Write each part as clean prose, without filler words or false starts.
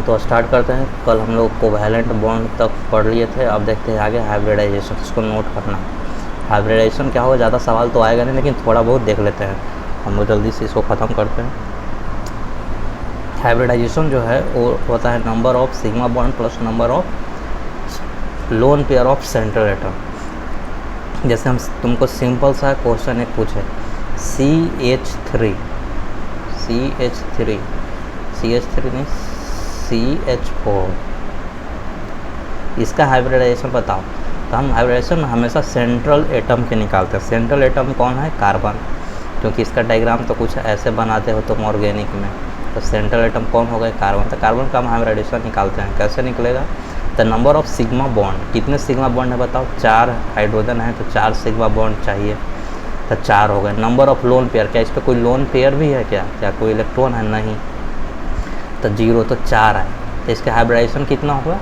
तो स्टार्ट करते हैं। कल हम लोग कोवैलेंट बॉन्ड तक पढ़ लिए थे, अब देखते हैं आगे हाइब्रिडाइजेशन। इसको नोट करना, हाइब्रिडाइजेशन क्या होगा। ज़्यादा सवाल तो आएगा नहीं, लेकिन थोड़ा बहुत देख लेते हैं हम लोग, जल्दी से इसको ख़त्म करते हैं। हाइब्रिडाइजेशन जो है वो होता है number of sigma bond plus number of lone pair of central atom. जैसे हम तुमको सिंपल सा क्वेश्चन एक पूछे, CH3 नहीं CH4, इसका हाइब्रिडाइजेशन बताओ। तो हम हाइब्रिडाइजेशन हमेशा सेंट्रल एटम के निकालते हैं। सेंट्रल एटम कौन है? कार्बन, क्योंकि इसका डायग्राम तो कुछ ऐसे बनाते हो तुम ऑर्गेनिक में। तो सेंट्रल एटम कौन हो गए? कार्बन। तो कार्बन का हम हाइब्रिडाइजेशन निकालते हैं, कैसे निकलेगा? तो नंबर ऑफ सिग्मा बॉन्ड, कितने सिग्मा बॉन्ड है बताओ? 4 हाइड्रोजन है तो 4 सिग्मा बॉन्ड चाहिए, तो 4 हो गए। नंबर ऑफ लोन पेयर, क्या इस पर कोई लोन पेयर भी है? क्या कोई इलेक्ट्रॉन है? नहीं, तो 0, तो 4 है। तो इसका हाइब्रिडाइजेशन कितना होगा?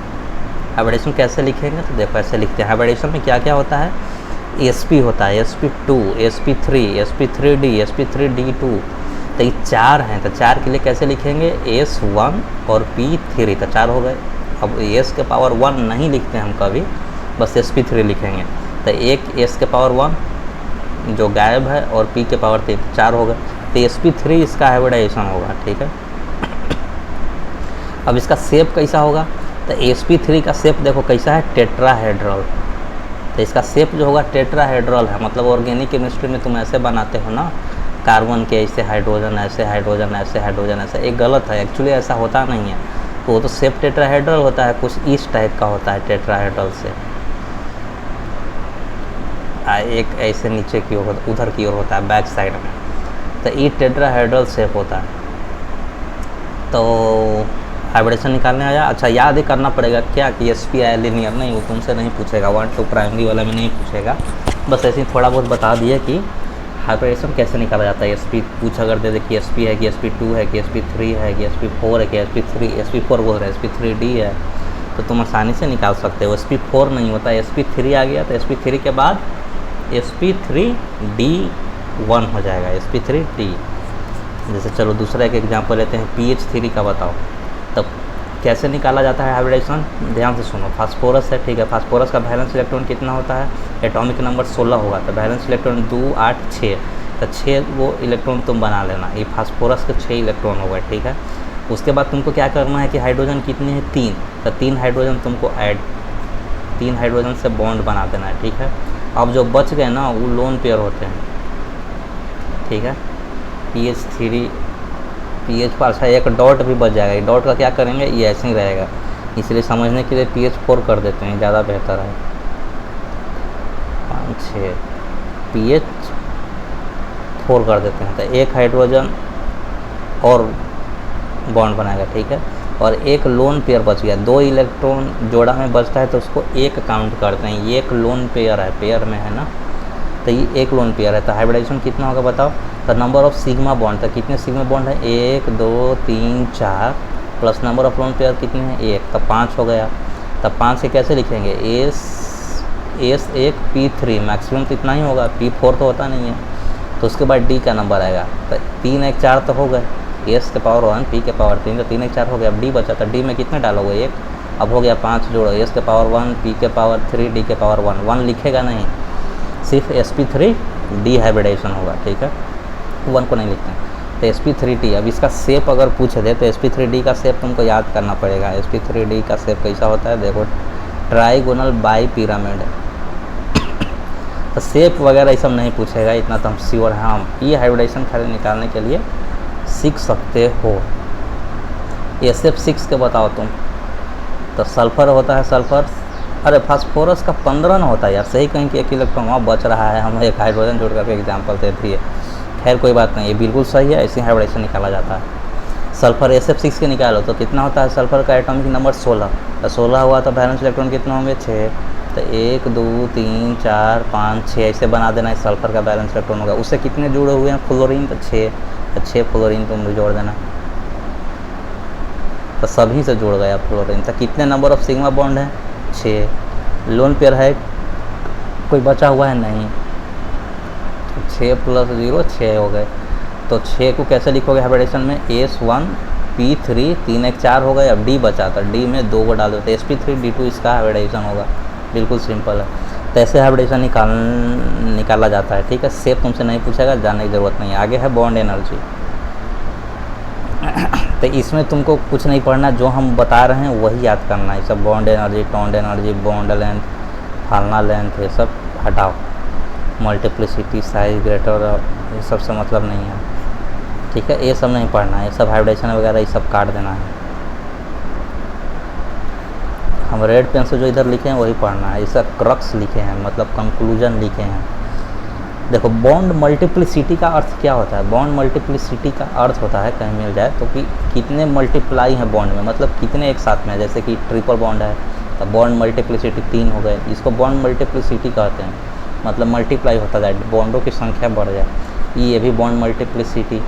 हाइब्रिडाइजेशन कैसे लिखेंगे? तो देखो ऐसे लिखते हैं। हाइब्रिडाइजेशन में क्या क्या होता है? sp होता है, sp2, sp3, sp3d, sp3d2। तो ये 4 हैं, तो 4 के लिए कैसे लिखेंगे? s1 और p3, तो 4 हो गए। अब s के पावर 1 नहीं लिखते हम कभी, बस sp3 लिखेंगे। तो एक s के पावर 1 जो गायब है और p के पावर 3, 4 हो गए। तो sp3 इसका हाइब्रिडाइजेशन होगा, ठीक है। अब इसका शेप कैसा होगा? तो sp3 का शेप देखो कैसा है? टेट्राहेड्रल। तो इसका शेप जो होगा टेट्राहेड्रल है, मतलब ऑर्गेनिक केमिस्ट्री में तुम ऐसे बनाते हो ना, कार्बन के ऐसे हाइड्रोजन, ऐसे हाइड्रोजन, ऐसे हाइड्रोजन, ऐसे। एक गलत है, एक्चुअली ऐसा होता नहीं है। तो वो तो शेप टेट्राहेड्रल होता है, कुछ इस टाइप का होता है टेट्राहेड्रल से। एक ऐसे नीचे की ओर, उधर की ओर होता है बैक साइड में। तो ये टेट्राहेड्रल शेप होता है। तो हाइब्रिडेशन निकालने आया। अच्छा, याद ही करना पड़ेगा क्या कि sp आया लीनियर, नहीं वो तुमसे नहीं पूछेगा, 1 2 प्राइमरी वाला में नहीं पूछेगा। बस ऐसे ही थोड़ा बहुत बता दिए कि हाइब्रिडेशन कैसे निकाला जाता है। sp पूछा करते थे कि sp है कि sp2 है कि sp3 है कि sp4 है कि sp4 बोल रहे हैं, sp3d है, तो तुम आसानी से निकाल सकते हो। sp4 नहीं होता, sp3 आ गया तो sp3 के बाद sp3d1 हो जाएगा, sp3d। जैसे चलो दूसरा एक एग्जाम्पल लेते हैं, pH3 का बताओ। तब कैसे निकाला जाता है हाइब्रिडेशन? ध्यान से सुनो। फास्फोरस है, ठीक है। फास्फोरस का वैलेंस इलेक्ट्रॉन कितना होता है? एटॉमिक नंबर 16 होगा। तो वैलेंस इलेक्ट्रॉन 2 8 6, तो 6 वो इलेक्ट्रॉन तुम बना लेना। ये फास्फोरस के 6 इलेक्ट्रॉन हो गए, ठीक है। उसके बाद तुमको क्या करना है कि हाइड्रोजन कितने हैं? 3, तो 3 हाइड्रोजन तुमको ऐड, 3 हाइड्रोजन से बॉन्ड बना देना है, ठीक है। अब जो बच गए ना वो लोन पेयर होते हैं, ठीक है। pH3 pH पर अच्छा एक डॉट भी बच जाएगा। ये डॉट का क्या करेंगे? ये ऐसे ही रहेगा, इसलिए समझने के लिए pH4 कर देते हैं, ज़्यादा बेहतर है। 5 6 pH4 कर देते हैं, तो एक हाइड्रोजन और बॉन्ड बनाएगा, ठीक है। और एक लोन पेयर बच गया, 2 इलेक्ट्रॉन जोड़ा में बचता है तो उसको एक काउंट करते हैं। ये एक लोन पेयर है, पेयर में है ना, तो ये एक लोन पेयर है। तो हाइब्रिडाइजेशन कितना होगा बताओ? तो नंबर ऑफ सिग्मा बॉन्ड, तो कितने सिग्मा बॉन्ड है? 1 2 3 4, plus number of lone pair कितने हैं? 1, तो 5 हो गया। तब 5 से कैसे लिखेंगे? S1 P3, मैक्सिमम तो इतना ही होगा, P4 तो होता नहीं है। तो उसके बाद D का नंबर आएगा, तो 3 1 4 तो हो गए। S के पावर 1 P के पावर 3, तो 3 1 4 हो गया। अब D बचा, तो D में कितने डालोगे? 1। अब हो गया 5 जोड़ो, S के पावर 1 P के पावर 3 D के पावर 1, 1 लिखेगा नहीं, सिर्फ sp3d हाइब्रिडाइजेशन होगा, ठीक है। 1 को नहीं लिखते हैं। तो sp3d, अब इसका शेप अगर पूछे दे तो sp3d का शेप तुमको याद करना पड़ेगा। sp3d का शेप कैसा होता है? देखो ट्राइगोनल बाई पिरामिड। तो शेप वगैरह ये सब नहीं पूछेगा, इतना तो हम श्योर हैं। हम ये हाइब्रिडाइजेशन खाली निकालने के लिए सीख सकते हो। SF6 के बताओ तुम। तो सल्फर होता है, सल्फर, अरे फास्फोरस का 15 ना होता है यार, सही कहीं कि एक इलेक्ट्रॉन वहाँ बच रहा है, हम एक हाइड्रोजन जोड़ करके एग्जाम्पल दे दिए। खैर कोई बात नहीं, ये बिल्कुल सही है, ऐसे हाइब्रिडेशन निकाला जाता है। सल्फर SF6 के निकालो तो कितना होता है? सल्फर का एटॉमिक नंबर 16, तो 16 हुआ तो बैलेंस इलेक्ट्रॉन कितना होंगे? 6। तो 1 2 3 4 5 6 ऐसे बना देना है, सल्फर का बैलेंस इलेक्ट्रॉन होगा। उससे कितने जुड़े हुए हैं? फ्लोरीन, तो 6, तो 6 फ्लोरीन तुम जोड़ देना, तो सभी से जुड़ गया फ्लोरीन। तो कितने नंबर ऑफ सिग्मा बॉन्ड है? 6। लोन पेयर है कोई बचा हुआ है? नहीं, 6 + 0 6 हो गए। तो 6 को कैसे लिखोगे हाइब्रिडेशन में? S1 P3 3 1 4 हो गए, अब D बचा तो D में 2 को डाल दो तो sp3 D2 इसका हाइब्रिडाइजेशन होगा। बिल्कुल सिंपल है। तो ऐसे हाइब्रिडाइजेशन निकाला जाता है, ठीक है। शेप तुमसे नहीं पूछेगा, जानने की ज़रूरत नहीं है। आगे है बॉन्ड एनर्जी। तो इसमें तुमको कुछ नहीं पढ़ना, जो हम बता रहे हैं वही याद करना है। सब bond energy, toned energy, bond length, Falna length, ये सब हटाओ। मल्टीप्लिसिटी, साइज, ग्रेटर, ये सब से मतलब नहीं है, ठीक है। ये सब नहीं पढ़ना है, ये सब हाइब्रिडाइजेशन वगैरह ये सब काट देना है। हम रेड पेन से जो इधर लिखे हैं वही पढ़ना है। इसका क्रक्स लिखे हैं, मतलब कंक्लूजन लिखे हैं। देखो, बॉन्ड मल्टीप्लिसिटी का अर्थ क्या होता है? बॉन्ड मल्टीप्लिसिटी का अर्थ होता है, कहीं मिल जाए तो, कि कितने मल्टीप्लाई हैं बॉन्ड में, मतलब कितने एक साथ में है। जैसे कि ट्रिपल बॉन्ड है तो बॉन्ड मल्टीप्लिसिटी 3 हो गए, इसको बॉन्ड मल्टीप्लिसिटी कहते हैं। मतलब मल्टीप्लाई होता जाए, बॉन्डों की संख्या बढ़ जाए, ये भी बॉन्ड मल्टीप्लिसिटी।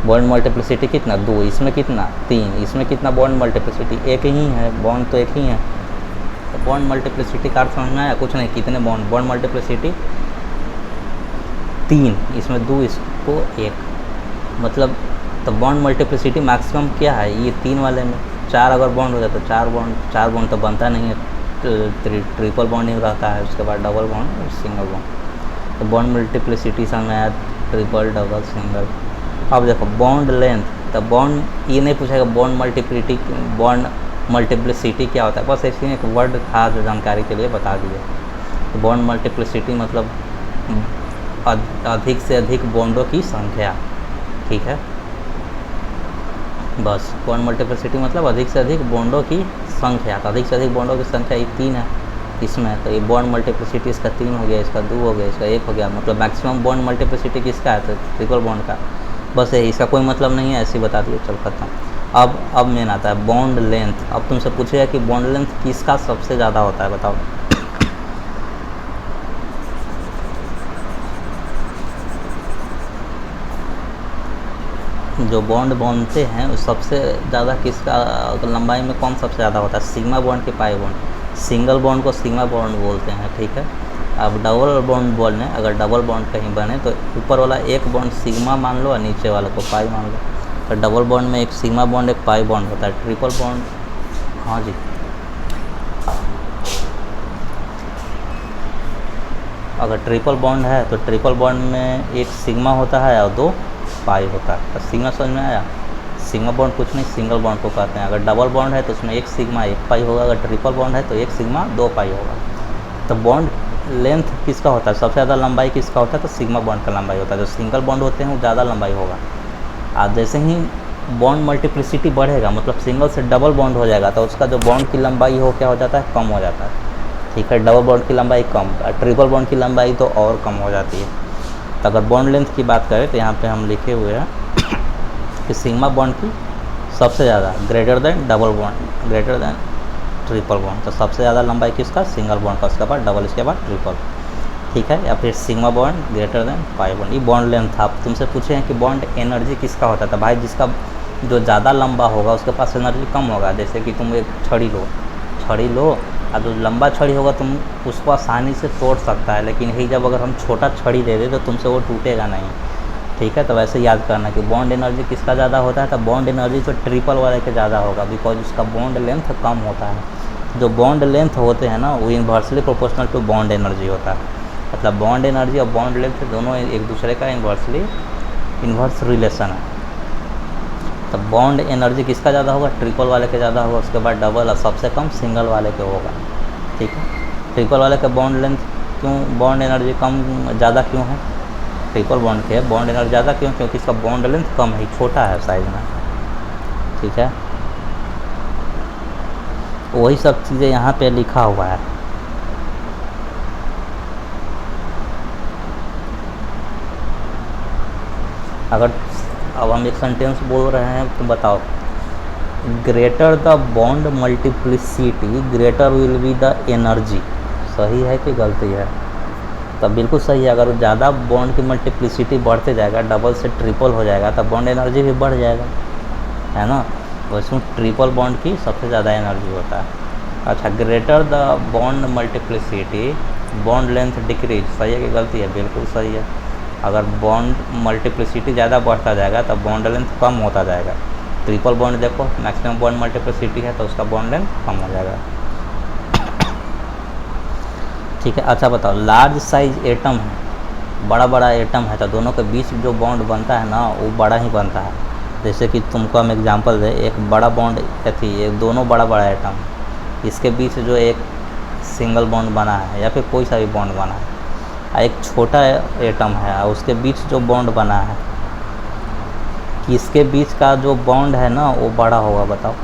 बॉन्ड मल्टीप्लिसिटी कितना? 2, इसमें कितना? 3, इसमें कितना? बॉन्ड मल्टीप्लिसिटी एक ही है, बॉन्ड तो एक ही है। तो बॉन्ड मल्टीप्लिसिटी का अर्थ समझ में आया? कुछ नहीं, कितने बॉन्ड, बॉन्ड मल्टीप्लिसिटी 3, इसमें 2, इसको 1, मतलब तो बॉन्ड मल्टीप्लिसिटी मैक्सिमम क्या है? ये 3 वाले में 4 अगर बॉन्ड हो जाए तो 4 बॉन्ड तो बनता नहीं है, ट्रिपल बॉन्ड ही रहता है, उसके बाद डबल बॉन्ड और सिंगल बॉन्ड। तो बॉन्ड मल्टीप्लिसिटी समझ में आया, ट्रिपल, डबल, सिंगल। अब देखो बॉन्ड लेंथ, तो बॉन्ड ये नहीं पूछेगा बॉन्ड मल्टीप्लिसिटी क्या होता है, बस ऐसे एक वर्ड था जो जानकारी के लिए बता दिए। तो बॉन्ड मल्टीप्लिसिटी मतलब अधिक से अधिक बॉन्डों की संख्या, ठीक है। बस बॉन्ड मल्टीप्लिसिटी मतलब अधिक से अधिक बॉन्डों की संख्या। तो अधिक से अधिक बॉन्डों की संख्या ये 3 है इसमें, तो ये बॉन्ड मल्टीप्लिसिटी इसका 3 हो गया, इसका 2 हो गया, इसका 1 हो गया। मतलब मैक्सिमम बॉन्ड मल्टीप्लिसिटी किसका है? तो ट्रिपल बॉन्ड का। बस यही, इसका कोई मतलब नहीं है, ऐसे ही बता दिए, चल खत्म। अब मेन आता है बॉन्ड लेंथ। अब तुमसे पूछेगा कि बॉन्ड लेंथ किसका सबसे ज़्यादा होता है, बताओ। जो बॉन्ड बनते हैं उस सबसे ज़्यादा किसका लंबाई में कौन सबसे ज़्यादा होता है? सिग्मा बॉन्ड के पाई बॉन्ड। सिंगल बॉन्ड को सिग्मा बॉन्ड बोलते हैं, ठीक है। अब डबल बॉन्ड बोलने, अगर डबल बॉन्ड कहीं बने तो ऊपर वाला एक बॉन्ड सिग्मा मान लो और नीचे वाले को पाई मान लो। तो डबल बॉन्ड में एक सिग्मा बॉन्ड एक पाई बॉन्ड होता है। ट्रिपल बॉन्ड, हाँ जी, अगर ट्रिपल बॉन्ड है तो ट्रिपल बॉन्ड में एक सिग्मा होता है और 2 पाई होता है। तो सिग्मा समझ में आया? सिग्मा बॉन्ड कुछ नहीं, सिंगल बॉन्ड को कहते हैं। अगर डबल बॉन्ड है तो उसमें एक सिग्मा 1 पाई होगा, अगर ट्रिपल बॉन्ड है तो एक सिग्मा 2 पाई होगा। तो बॉन्ड लेंथ किसका होता है? सबसे ज़्यादा लंबाई किसका होता है? तो सिग्मा बॉन्ड का लंबाई होता है। जो सिंगल बॉन्ड होते हैं वो ज़्यादा लंबाई होगा। अब जैसे ही बॉन्ड मल्टीप्लिसिटी बढ़ेगा, मतलब सिंगल से डबल बॉन्ड हो जाएगा, तो उसका जो बॉन्ड की लंबाई हो क्या हो जाता है? कम हो जाता है, ठीक है। डबल बॉन्ड की लंबाई कम, ट्रिपल बॉन्ड की लंबाई तो और कम हो जाती है। तो अगर बॉन्ड लेंथ की बात करें तो यहाँ पे हम लिखे हुए हैं कि सिग्मा बॉन्ड की सबसे ज़्यादा, greater than double bond, greater than triple bond. तो सबसे ज़्यादा लंबाई किसका? सिंगल बॉन्ड का, उसके बाद डबल, इसके बाद ट्रिपल, ठीक है। या फिर sigma bond greater than pi bond. ये बॉन्ड लेंथ था। आप तुमसे पूछे हैं कि बॉन्ड एनर्जी किसका होता था? भाई जिसका जो ज़्यादा लंबा होगा उसके पास एनर्जी कम होगा। जैसे कि तुम एक छड़ी लो और जो लंबा छड़ी होगा तुम उसको आसानी से तोड़ सकता है, लेकिन यही जब अगर हम छोटा छड़ी दे दें तो तुमसे वो टूटेगा नहीं, ठीक है। तो वैसे याद करना कि बॉन्ड एनर्जी किसका ज़्यादा होता है? तो बॉन्ड एनर्जी तो ट्रिपल वाले के ज़्यादा होगा, बिकॉज उसका बॉन्ड लेंथ कम होता है। जो बॉन्ड लेंथ होते हैं ना वो inversely proportional to bond energy होता है। मतलब बॉन्ड एनर्जी और बॉन्ड लेंथ दोनों एक दूसरे का इन्वर्स रिलेशन है। तो बॉन्ड एनर्जी किसका ज़्यादा होगा? ट्रिपल वाले के ज़्यादा होगा, उसके बाद डबल और सबसे कम सिंगल वाले के होगा, ठीक है। ट्रिपल वाले का बॉन्ड लेंथ क्यों, बॉन्ड एनर्जी कम ज़्यादा क्यों है? ट्रिपल बॉन्ड के बॉन्ड एनर्जी ज़्यादा क्यों? क्योंकि इसका बॉन्ड लेंथ कम है, छोटा है साइज में, ठीक है। वही सब चीज़ें यहाँ पे लिखा हुआ है। अगर अब हम एक सेंटेंस बोल रहे हैं तो बताओ, greater the bond multiplicity greater will be the energy. सही है कि गलती है? तब बिल्कुल सही है। अगर ज़्यादा बॉन्ड की मल्टीप्लिसिटी बढ़ते जाएगा, डबल से ट्रिपल हो जाएगा, तब बॉन्ड एनर्जी भी बढ़ जाएगा, है ना। वैसे ट्रिपल बॉन्ड की सबसे ज़्यादा एनर्जी होता है। अच्छा, greater the bond multiplicity bond length decrease. सही है कि गलती है? बिल्कुल सही है। अगर बॉन्ड मल्टीप्लिसिटी ज़्यादा बढ़ता जाएगा तब बॉन्ड लेंथ कम होता जाएगा। ट्रिपल बॉन्ड देखो मैक्सिमम बॉन्ड मल्टीप्लिसिटी है तो उसका बॉन्ड लेंथ कम हो जाएगा। ठीक है, अच्छा बताओ, लार्ज साइज एटम है, बड़ा बड़ा एटम है, तो दोनों के बीच जो बॉन्ड बनता है ना वो बड़ा ही बनता है। जैसे कि तुमको हम एग्जांपल दें, एक बड़ा बॉन्ड थी, एक दोनों बड़ा बड़ा एटम, इसके बीच जो एक सिंगल बॉन्ड बना है या फिर कोई सा भी बॉन्ड बना है, एक छोटा एटम है उसके बीच जो बॉन्ड बना है, किसके बीच का जो बॉन्ड है ना वो बड़ा होगा बताओ।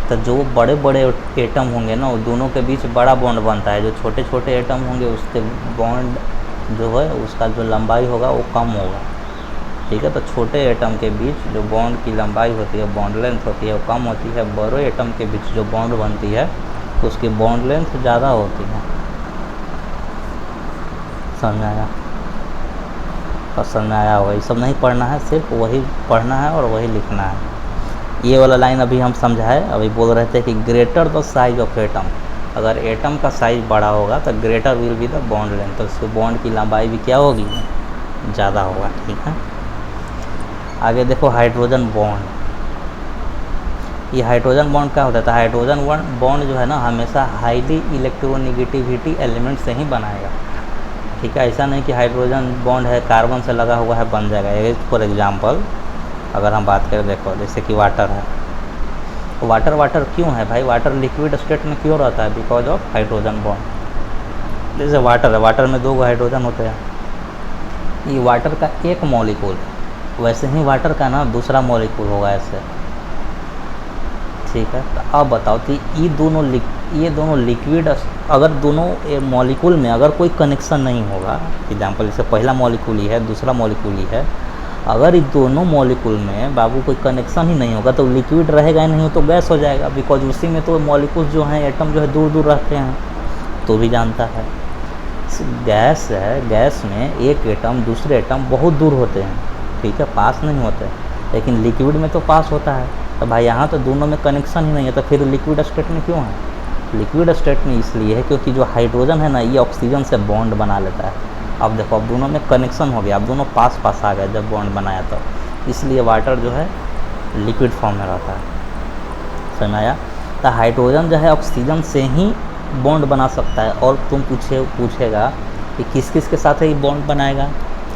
तो जो बड़े बड़े एटम होंगे ना वो दोनों के बीच बड़ा बॉन्ड बनता है, जो छोटे छोटे एटम होंगे उसके बॉन्ड जो है उसका जो लंबाई होगा वो कम होगा। ठीक है, तो छोटे एटम के बीच जो बॉन्ड की लंबाई होती है, बॉन्ड लेंथ होती है वो कम होती है, बड़े एटम के बीच जो बॉन्ड बनती है तो उसकी बॉन्ड लेंथ ज़्यादा होती है। समझ में आया? पसंद में आया होगा। ये सब नहीं पढ़ना है, सिर्फ वही पढ़ना है और वही लिखना है। ये वाला लाइन अभी हम समझाए, अभी बोल रहे थे कि greater the size of atom, अगर एटम का साइज बड़ा होगा तो greater will be the bond length, तो उसकी बॉन्ड की लंबाई भी क्या होगी, ज़्यादा होगा। ठीक है, आगे देखो हाइड्रोजन बॉन्ड। ये हाइड्रोजन बॉन्ड क्या होता है? तो हाइड्रोजन बॉन्ड जो है ना हमेशा हाईली इलेक्ट्रोनेगेटिविटी एलिमेंट से ही बनाएगा। ठीक है, ऐसा नहीं कि हाइड्रोजन बॉन्ड है कार्बन से लगा हुआ है बन जाएगा। फॉर एग्जांपल अगर हम बात करें, देखो जैसे कि वाटर है, तो वाटर क्यों है भाई? वाटर लिक्विड स्टेट में क्यों रहता है? Because of hydrogen bond. जैसे वाटर है, वाटर में 2 हाइड्रोजन होते हैं, ये वाटर का एक मॉलिक्यूल, वैसे ही वाटर का ना दूसरा मॉलिक्यूल होगा ऐसे। ठीक है, तो अब बताओ कि ये दोनों लिक्विड, अगर दोनों मॉलिक्यूल में अगर कोई कनेक्शन नहीं होगा, एग्जांपल जैसे पहला मॉलिक्यूल ही है, दूसरा मॉलिक्यूल ही है, अगर इस दोनों मॉलिक्यूल में बाबू कोई कनेक्शन ही नहीं होगा तो लिक्विड रहेगा ही नहीं, तो गैस हो जाएगा। बिकॉज उसी में तो मॉलिक्यूल्स जो हैं, एटम जो है दूर दूर रहते हैं, तो भी जानता है। गैस है, गैस में एक एटम दूसरे एटम बहुत दूर होते हैं, ठीक है, पास नहीं होते, लेकिन लिक्विड में तो पास होता है। तो भाई यहाँ तो दोनों में कनेक्शन ही नहीं है, तो फिर लिक्विड स्टेट में क्यों है? लिक्विड स्टेट में इसलिए है क्योंकि जो हाइड्रोजन है ना ये ऑक्सीजन से बॉन्ड बना लेता है। अब देखो, अब दोनों में कनेक्शन हो गया, अब दोनों पास पास आ गए जब बॉन्ड बनाया, तो इसलिए वाटर जो है लिक्विड फॉर्म में रहता है। समझ आया? तो हाइड्रोजन जो है ऑक्सीजन से ही बॉन्ड बना सकता है। और तुम पूछेगा कि किस किस के साथ ये बॉन्ड बनाएगा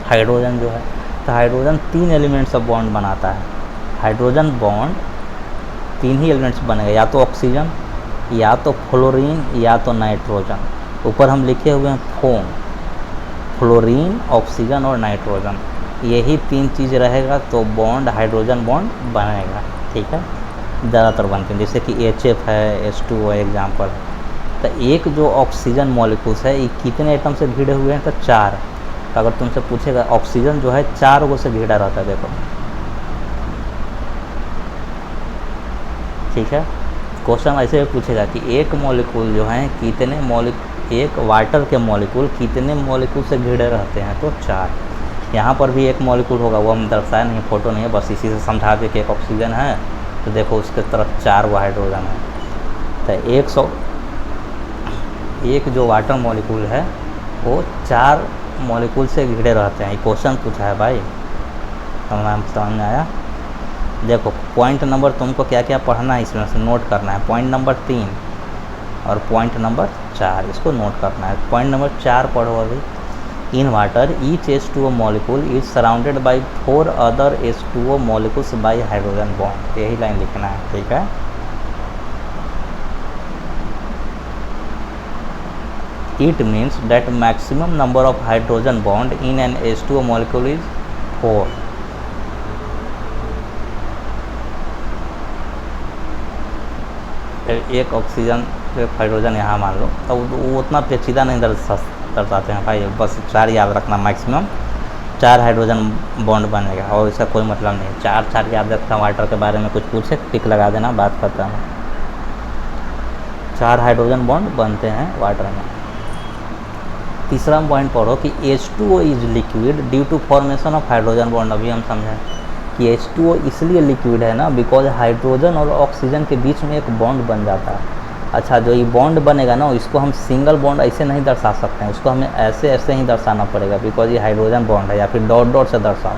हाइड्रोजन जो है? तो हाइड्रोजन 3 एलिमेंट्स ऑफ बॉन्ड बनाता है। हाइड्रोजन बॉन्ड 3 ही एलिमेंट्स बनेगा, या तो ऑक्सीजन, या तो फ्लोरीन, या तो नाइट्रोजन। ऊपर हम लिखे हुए हैं फोम, फ्लोरीन, ऑक्सीजन और नाइट्रोजन, यही 3 चीज़ रहेगा तो बॉन्ड, हाइड्रोजन बॉन्ड बनेगा। ठीक है, ज़्यादातर बनते हैं, जैसे कि HF है, H2O एग्जाम्पल। तो एक जो ऑक्सीजन मॉलिक्यूल्स है ये कितने एटम से घिरे हुए हैं? तो 4। तो अगर तुमसे पूछेगा, ऑक्सीजन जो है 4 गो से घिरा रहता है, देखो। ठीक है, क्वेश्चन ऐसे भी पूछेगा कि एक मॉलिक्यूल जो है कितने एक वाटर के मॉलिक्यूल कितने मॉलिक्यूल से घिरे रहते हैं? तो 4। यहाँ पर भी एक मॉलिक्यूल होगा, वो हम दर्शाया नहीं, फोटो नहीं है, बस इसी से समझा दे कि एक ऑक्सीजन है, तो देखो उसके तरफ 4 वो हाइड्रोजन है। तो एक जो वाटर मॉलिक्यूल है वो 4 मॉलिक्यूल से घिरे रहते हैं। ये क्वेश्चन पूछा है भाई, समझ में आया? देखो पॉइंट नंबर तुमको क्या क्या पढ़ना है इसमें से नोट करना है। पॉइंट नंबर 3 और पॉइंट नंबर 4 इसको नोट करना है। पॉइंट नंबर 4 पढ़ो अभी। In water each H2O molecule is surrounded by 4 other H2O molecules by hydrogen bond, यही लाइन लिखना है। ठीक है, it means that maximum number of hydrogen bond in an H2O molecule is 4. एक ऑक्सीजन एक hydrogen यहाँ मान लो, तो वो उतना पेचीदा नहीं दर्शाते हैं भाई, बस 4 याद रखना, मैक्सिमम 4 हाइड्रोजन बॉन्ड बनेगा और इसका कोई मतलब नहीं है। 4 याद रखना। वाटर के बारे में कुछ पूछे टिक लगा देना, बात करता हूँ। 4 हाइड्रोजन बॉन्ड बनते हैं वाटर में। तीसरा पॉइंट पढ़ो कि H2O is liquid due to formation of hydrogen bond. अभी हम समझें कि H2O इसलिए लिक्विड है ना बिकॉज हाइड्रोजन और ऑक्सीजन के बीच में एक बॉन्ड बन जाता है। अच्छा, जो ये बॉन्ड बनेगा ना इसको हम सिंगल बॉन्ड ऐसे नहीं दर्शा सकते हैं, उसको हमें ऐसे ही दर्शाना पड़ेगा बिकॉज ये हाइड्रोजन बॉन्ड है, या फिर डॉट डॉट से दर्शाओ।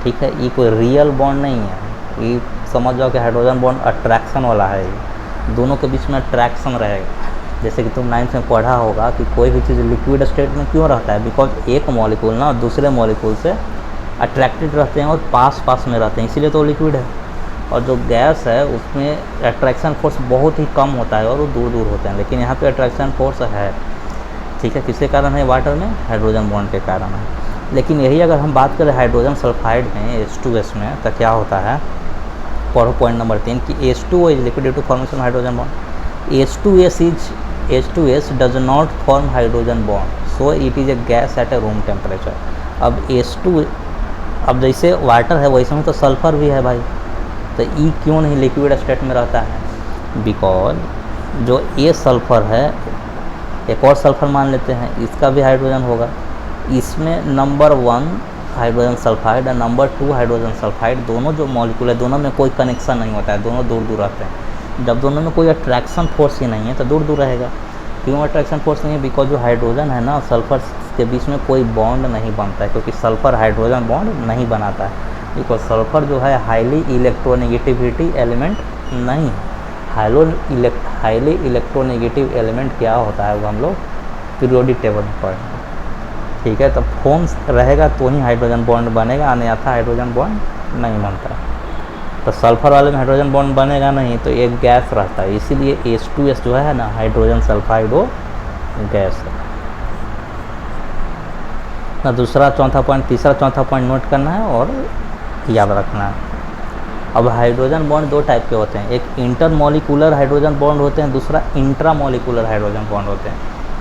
ठीक है। ये कोई रियल बॉन्ड नहीं है, ये समझ जाओ कि हाइड्रोजन बॉन्ड अट्रैक्शन वाला है। ये दोनों के बीच में अट्रैक्शन रहेगा। जैसे कि तुम 9th में पढ़ा होगा कि कोई भी चीज़ लिक्विड स्टेट में क्यों रहता है, बिकॉज एक मॉलिक्यूल ना दूसरे मॉलिक्यूल से अट्रैक्टेड रहते हैं और पास पास में रहते हैं, इसीलिए तो लिक्विड है। और जो गैस है उसमें अट्रैक्शन फोर्स बहुत ही कम होता है और वो दूर दूर होते हैं, लेकिन यहाँ पे अट्रैक्शन फोर्स है। ठीक है, किसके कारण है वाटर में? हाइड्रोजन बॉन्ड के कारण है। लेकिन यही अगर हम बात करें हाइड्रोजन सल्फाइड में H2S में, तो क्या होता है? पढ़ो पॉइंट नंबर 3 कि H2O is liquid due to formation hydrogen bond. H2S does not form hydrogen bond, so it is a gas at a room temperature. अब जैसे वाटर है वैसे में तो सल्फ़र भी है भाई, तो ई क्यों नहीं लिक्विड स्टेट में रहता है? बिकॉज जो ये सल्फ़र है, एक और सल्फ़र मान लेते हैं, इसका भी हाइड्रोजन होगा। इसमें नंबर 1 हाइड्रोजन सल्फाइड और नंबर 2 हाइड्रोजन सल्फाइड, दोनों जो मॉलिक्यूल है दोनों में कोई कनेक्शन नहीं होता है, दोनों दूर दूर रहते हैं। जब दोनों में कोई अट्रैक्शन फोर्स ही नहीं है तो दूर दूर रहेगा। क्यों अट्रैक्शन फोर्स नहीं है? बिकॉज जो हाइड्रोजन है ना, सल्फ़र के बीच में कोई बॉन्ड नहीं बनता है, क्योंकि सल्फ़र हाइड्रोजन बॉन्ड नहीं बनाता है। बिकॉज सल्फ़र जो है हाईली इलेक्ट्रोनेगेटिविटी एलिमेंट नहीं है। हाईली इलेक्ट्रोनेगेटिव एलिमेंट क्या होता है वो हम लोग पीरियोडिक टेबल में पढ़ेंगे। ठीक है, तो फोर्स रहेगा तो ही हाइड्रोजन बॉन्ड बनेगा, अन्यथा हाइड्रोजन बॉन्ड नहीं बनता। तो सल्फ़र वाले में हाइड्रोजन बॉन्ड बनेगा नहीं, तो एक गैस रहता है, इसीलिए H2S जो है ना हाइड्रोजन सल्फाइड वो गैस है ना। दूसरा चौथा पॉइंट, तीसरा चौथा पॉइंट नोट करना है और याद रखना है। अब हाइड्रोजन बॉन्ड दो टाइप के होते हैं, एक इंटरमॉलिक्यूलर हाइड्रोजन बॉन्ड होते हैं, दूसरा इंट्रामॉलिक्यूलर हाइड्रोजन बॉन्ड होते हैं।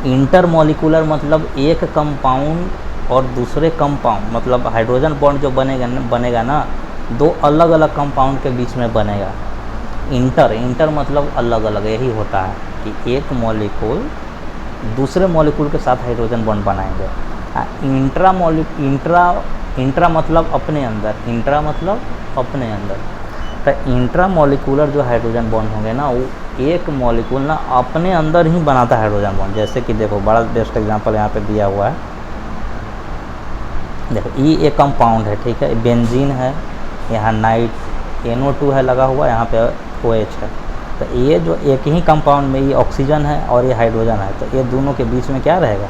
इंटरमॉलिक्यूलर मतलब एक कंपाउंड और दूसरे कंपाउंड, मतलब हाइड्रोजन बॉन्ड जो बनेगा ना दो अलग अलग कंपाउंड के बीच में बनेगा। इंटर मतलब अलग अलग, यही होता है कि एक मॉलिक्यूल दूसरे मॉलिक्यूल के साथ हाइड्रोजन बॉन्ड बनाएंगे। इंट्रा मतलब अपने अंदर, इंट्रा मतलब अपने अंदर। तो इंट्रामॉलिक्यूलर जो हाइड्रोजन बॉन्ड होंगे ना, वो एक मॉलिक्यूल ना अपने अंदर ही बनाता है हाइड्रोजन बॉन्ड। जैसे कि देखो, बड़ा बेस्ट एग्जांपल यहाँ पे दिया हुआ है। देखो, ये एक कंपाउंड है, ठीक है, बेंजीन है, यहाँ नाइट NO2 है लगा हुआ, यहाँ पे OH है। तो ये जो एक ही कंपाउंड में ये ऑक्सीजन है और ये हाइड्रोजन है, तो ये दोनों के बीच में क्या रहेगा?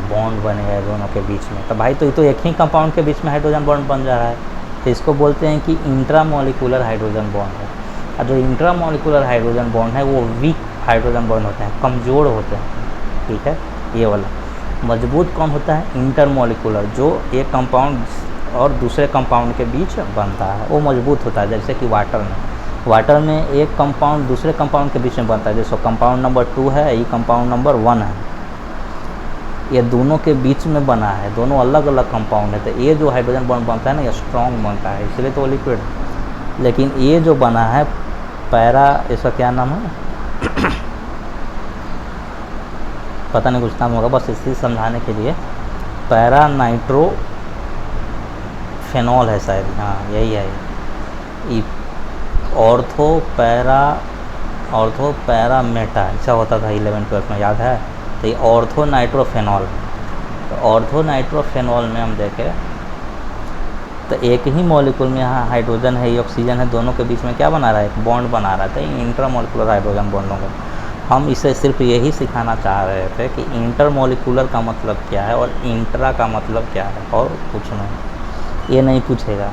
बॉन्ड बनेगा दोनों के बीच में। तो भाई तो ये तो एक ही कंपाउंड के बीच में हाइड्रोजन बॉन्ड बन जा रहा है, तो इसको बोलते हैं कि इंट्रामॉलिक्यूलर हाइड्रोजन बॉन्ड है। और जो इंट्रामॉलिक्यूलर हाइड्रोजन बॉन्ड है वो वीक हाइड्रोजन बॉन्ड होते हैं, कमज़ोर होते हैं। ठीक है, ये वाला मजबूत कौन होता है? इंटरमॉलिक्यूलर, जो एक कंपाउंड और दूसरे कंपाउंड के बीच बनता है, वो मजबूत होता है। जैसे कि वाटर में एक कंपाउंड दूसरे कंपाउंड के बीच में बनता है, जैसे कंपाउंड नंबर 2 है, ये कंपाउंड नंबर 1 है, ये दोनों के बीच में बना है, दोनों अलग अलग कंपाउंड है। तो ये जो हाइड्रोजन बॉन्ड बनता है ना, ये स्ट्रॉन्ग बनता है, इसलिए तो लिक्विड है। लेकिन ये जो बना है पैरा, इसका क्या नाम है पता नहीं, कुछ नाम होगा, बस इसी समझाने के लिए, पैरा नाइट्रो फेनॉल है शायद, हाँ यही है। ये ऑर्थो पैरा मेटा ऐसा होता था 11th-12th में, याद है? तो ये ऑर्थो नाइट्रोफेनॉल। तो ऑर्थो नाइट्रोफेनॉल में हम देखें तो एक ही मॉलिक्यूल में यहाँ हाइड्रोजन है, ये ऑक्सीजन है, दोनों के बीच में क्या बना रहा है? एक बॉन्ड बना रहा था। ये इंटरमॉलिक्यूलर हाइड्रोजन बॉन्ड होगा। हम इसे सिर्फ यही सिखाना चाह रहे थे कि इंटरमॉलिक्यूलर का मतलब क्या है और इंट्रा का मतलब क्या है, और कुछ नहीं। ये नहीं पूछेगा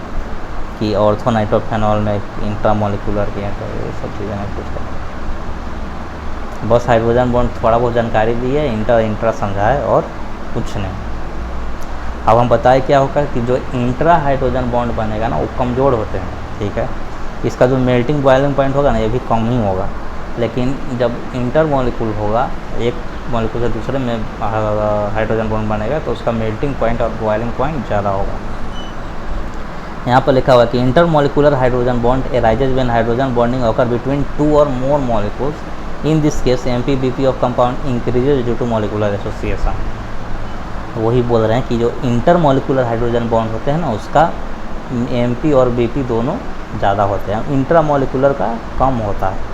कि ऑर्थो नाइट्रोफेनॉल में इंट्रामॉलिक्यूलर की है, तो ये सब चीज़ें नहीं पूछेगा। बस हाइड्रोजन बॉन्ड थोड़ा बहुत जानकारी दी है, इंट्रा समझाए और कुछ नहीं। अब हम बताएं क्या होगा कि जो इंट्रा हाइड्रोजन बॉन्ड बनेगा ना, वो कमज़ोर होते हैं। ठीक है, इसका जो मेल्टिंग बॉइलिंग पॉइंट होगा ना, ये भी कम ही होगा। लेकिन जब इंटर मॉलिक्यूल होगा, एक मॉलिक्यूल से दूसरे में हाइड्रोजन बॉन्ड बनेगा, तो उसका मेल्टिंग पॉइंट और बॉइलिंग पॉइंट ज़्यादा होगा। यहाँ पर लिखा हुआ है कि intermolecular hydrogen bond arises when hydrogen bonding occur between 2 और more molecules. In this case MP/BP of compound increases due to molecular association. वही बोल रहे हैं कि जो इंटर मॉलिक्यूलर हाइड्रोजन बॉन्ड होते हैं ना, उसका MP और BP दोनों ज़्यादा होते हैं, इंट्रा मॉलिक्यूलर का कम होता है।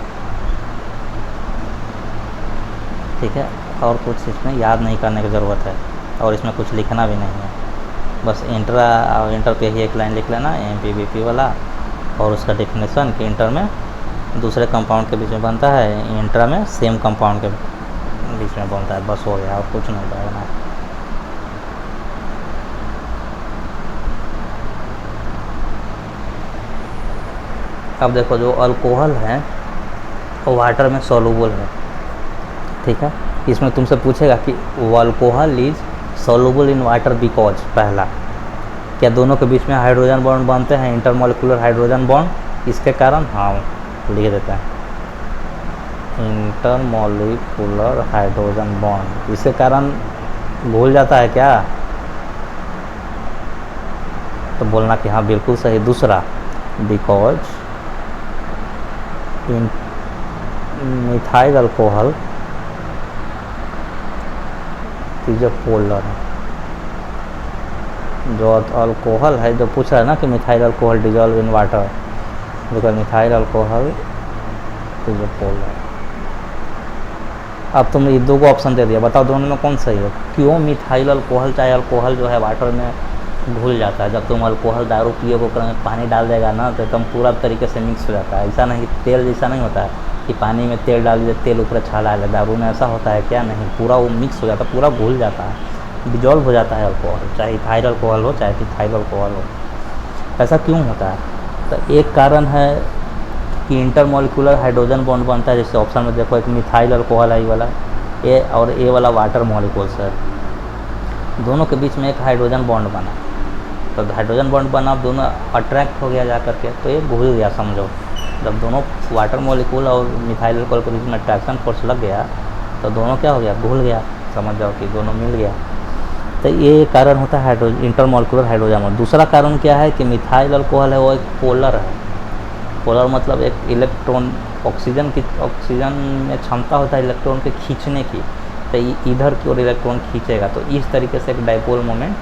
ठीक है, और कुछ इसमें याद नहीं करने की ज़रूरत है, और इसमें कुछ लिखना भी नहीं है, बस इंटर पे ही एक लाइन लिख लेना MPBP वाला, और उसका डेफिनेशन कि इंटर में दूसरे कंपाउंड के बीच में बनता है, इंट्रा में सेम कंपाउंड के बीच में बनता है, बस हो गया, और कुछ नहीं बताना है। अब देखो जो अल्कोहल है वो वाटर में सॉल्युबल है, ठीक है। इसमें तुमसे पूछेगा कि alcohol is soluble in water because, पहला क्या दोनों के बीच में हाइड्रोजन बॉन्ड बनते हैं, इंटरमॉलिक्यूलर हाइड्रोजन बॉन्ड, इसके कारण हाँ लिख देते हैं इंटरमॉलिक्यूलर हाइड्रोजन बॉन्ड, इसके कारण भूल जाता है क्या, तो बोलना कि हाँ बिल्कुल सही। दूसरा because in methyl alcohol is a polar, जो अल्कोहल है जो पूछ रहा है ना कि methyl alcohol dissolve in water, because methyl alcohol is a polar. अब तुमने ये दो को ऑप्शन दे दिया, बताओ दोनों में कौन सही है। क्यों मिथाइल अल्कोहल, चाहे अल्कोहल जो है वाटर में घुल जाता है, जब तुम अल्कोहल दारू पिए को पानी डाल देगा ना तो एकदम पूरा तरीके से मिक्स हो जाता है, ऐसा नहीं तेल जैसा नहीं होता है कि पानी में तेल डाल दीजिए तेल ऊपर छाला है, दारू में ऐसा होता है क्या, नहीं, पूरा वो मिक्स हो जाता है, पूरा घुल जाता है, डिजॉल्व हो जाता है अल्कोहल, चाहे इथाइल अल्कोहल हो चाहे मिथाइल अल्कोहल हो। ऐसा क्यों होता है, तो एक कारण है कि इंटरमॉलिक्यूलर हाइड्रोजन बॉन्ड बनता है, जैसे ऑप्शन में देखो एक मिथाइल अल्कोहल है वाला ए, और ए वाला वाटर मॉलिक्यूल्स है, दोनों के बीच में एक हाइड्रोजन बॉन्ड बना, तो हाइड्रोजन बॉन्ड बना, दोनों अट्रैक्ट हो गया जा करके, तो ये घुल गया समझो। जब दोनों वाटर मॉलिक्यूल और मिथाइल अल्कोहल के बीच में अट्रैक्शन फोर्स लग गया तो दोनों क्या हो गया, घुल गया, समझ जाओ कि दोनों मिल गया, तो ये कारण होता है इंटरमॉलिक्यूलर हाइड्रोजन बॉन्ड। दूसरा कारण क्या है कि मिथाइल अल्कोहल है वो एक पोलर है, पोलर मतलब एक इलेक्ट्रॉन, ऑक्सीजन में क्षमता होता है इलेक्ट्रॉन के खींचने की, तो इधर की ओर इलेक्ट्रॉन खींचेगा, तो इस तरीके से एक डाइपोल मोमेंट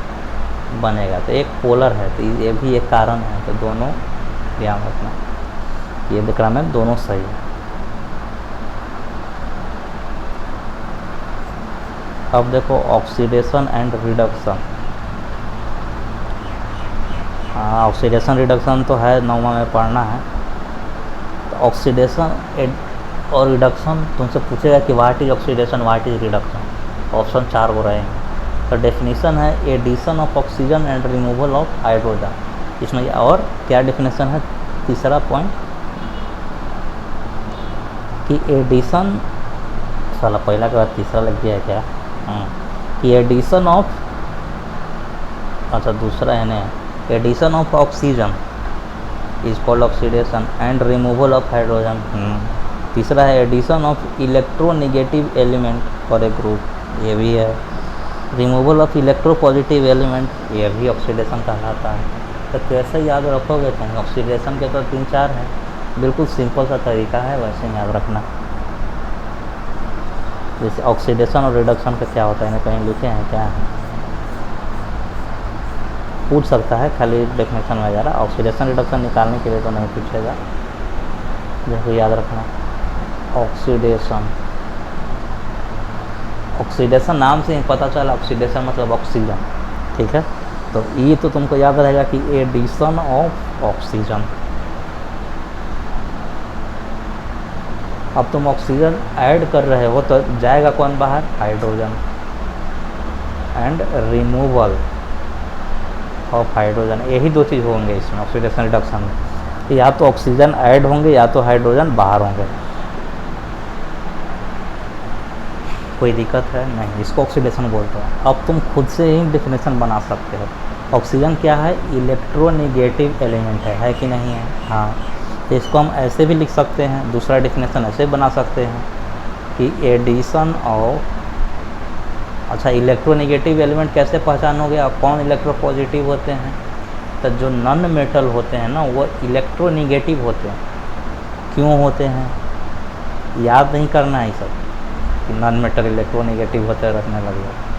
बनेगा, तो एक पोलर है, तो ये भी एक कारण है, तो दोनों ध्यान रखना, ये विक्रम में दोनों सही है। अब देखो ऑक्सीडेशन एंड रिडक्शन, हाँ ऑक्सीडेशन रिडक्शन तो है 9वां में पढ़ना है, तो ऑक्सीडेशन और रिडक्शन तुमसे पूछेगा कि what is oxidation what is reduction, option 4 हो रहे हैं। तो डेफिनेशन है addition of oxygen and removal of hydrogen, इसमें और क्या डेफिनेशन है, तीसरा पॉइंट कि एडिशन, साला पहला के बाद तीसरा लग गया है क्या, कि एडिशन ऑफ, अच्छा दूसरा है ना, addition of oxygen is called oxidation and removal of hydrogen. तीसरा है addition of electronegative element for a group, ये भी है। रिमूवल ऑफ इलेक्ट्रोपॉजिटिव एलिमेंट, ये भी ऑक्सीडेशन कहलाता है। तो कैसे याद रखोगे तुम, ऑक्सीडेशन के तो 3-4 हैं, बिल्कुल सिंपल सा तरीका है, वैसे याद रखना। जैसे ऑक्सीडेशन और रिडक्शन का क्या होता है, कहीं लिखे हैं क्या है, पूछ सकता है, खाली डेफिनेशन में जा रहा, ऑक्सीडेशन रिडक्शन निकालने के लिए तो नहीं पूछेगा, जैसे याद रखना। ऑक्सीडेशन नाम से ही पता चला, ऑक्सीडेशन मतलब ऑक्सीजन, ठीक है। तो ये तो तुमको याद रहेगा कि एडिशन ऑफ ऑक्सीजन। अब तुम ऑक्सीजन ऐड कर रहे हो तो जाएगा कौन बाहर, hydrogen, and removal of hydrogen, यही दो चीज़ होंगे इसमें ऑक्सीडेशन रिडक्शन में, या तो ऑक्सीजन ऐड होंगे या तो हाइड्रोजन बाहर होंगे। कोई दिक्कत है नहीं, इसको ऑक्सीडेशन बोलते हैं। अब तुम खुद से ही डेफिनेशन बना सकते हो। ऑक्सीजन क्या है, इलेक्ट्रोनेगेटिव एलिमेंट है कि नहीं है, हाँ। तो इसको हम ऐसे भी लिख सकते हैं, दूसरा डेफिनेशन ऐसे बना सकते हैं कि एडिशन ऑफ, अच्छा इलेक्ट्रोनेगेटिव एलिमेंट कैसे पहचानोगे, और कौन इलेक्ट्रोपॉजिटिव होते हैं, तो जो नॉन मेटल होते हैं ना वो इलेक्ट्रोनेगेटिव होते हैं। क्यों होते हैं, याद नहीं करना है सब कि नॉन मेटल इलेक्ट्रोनेगेटिव होते रखने लगे,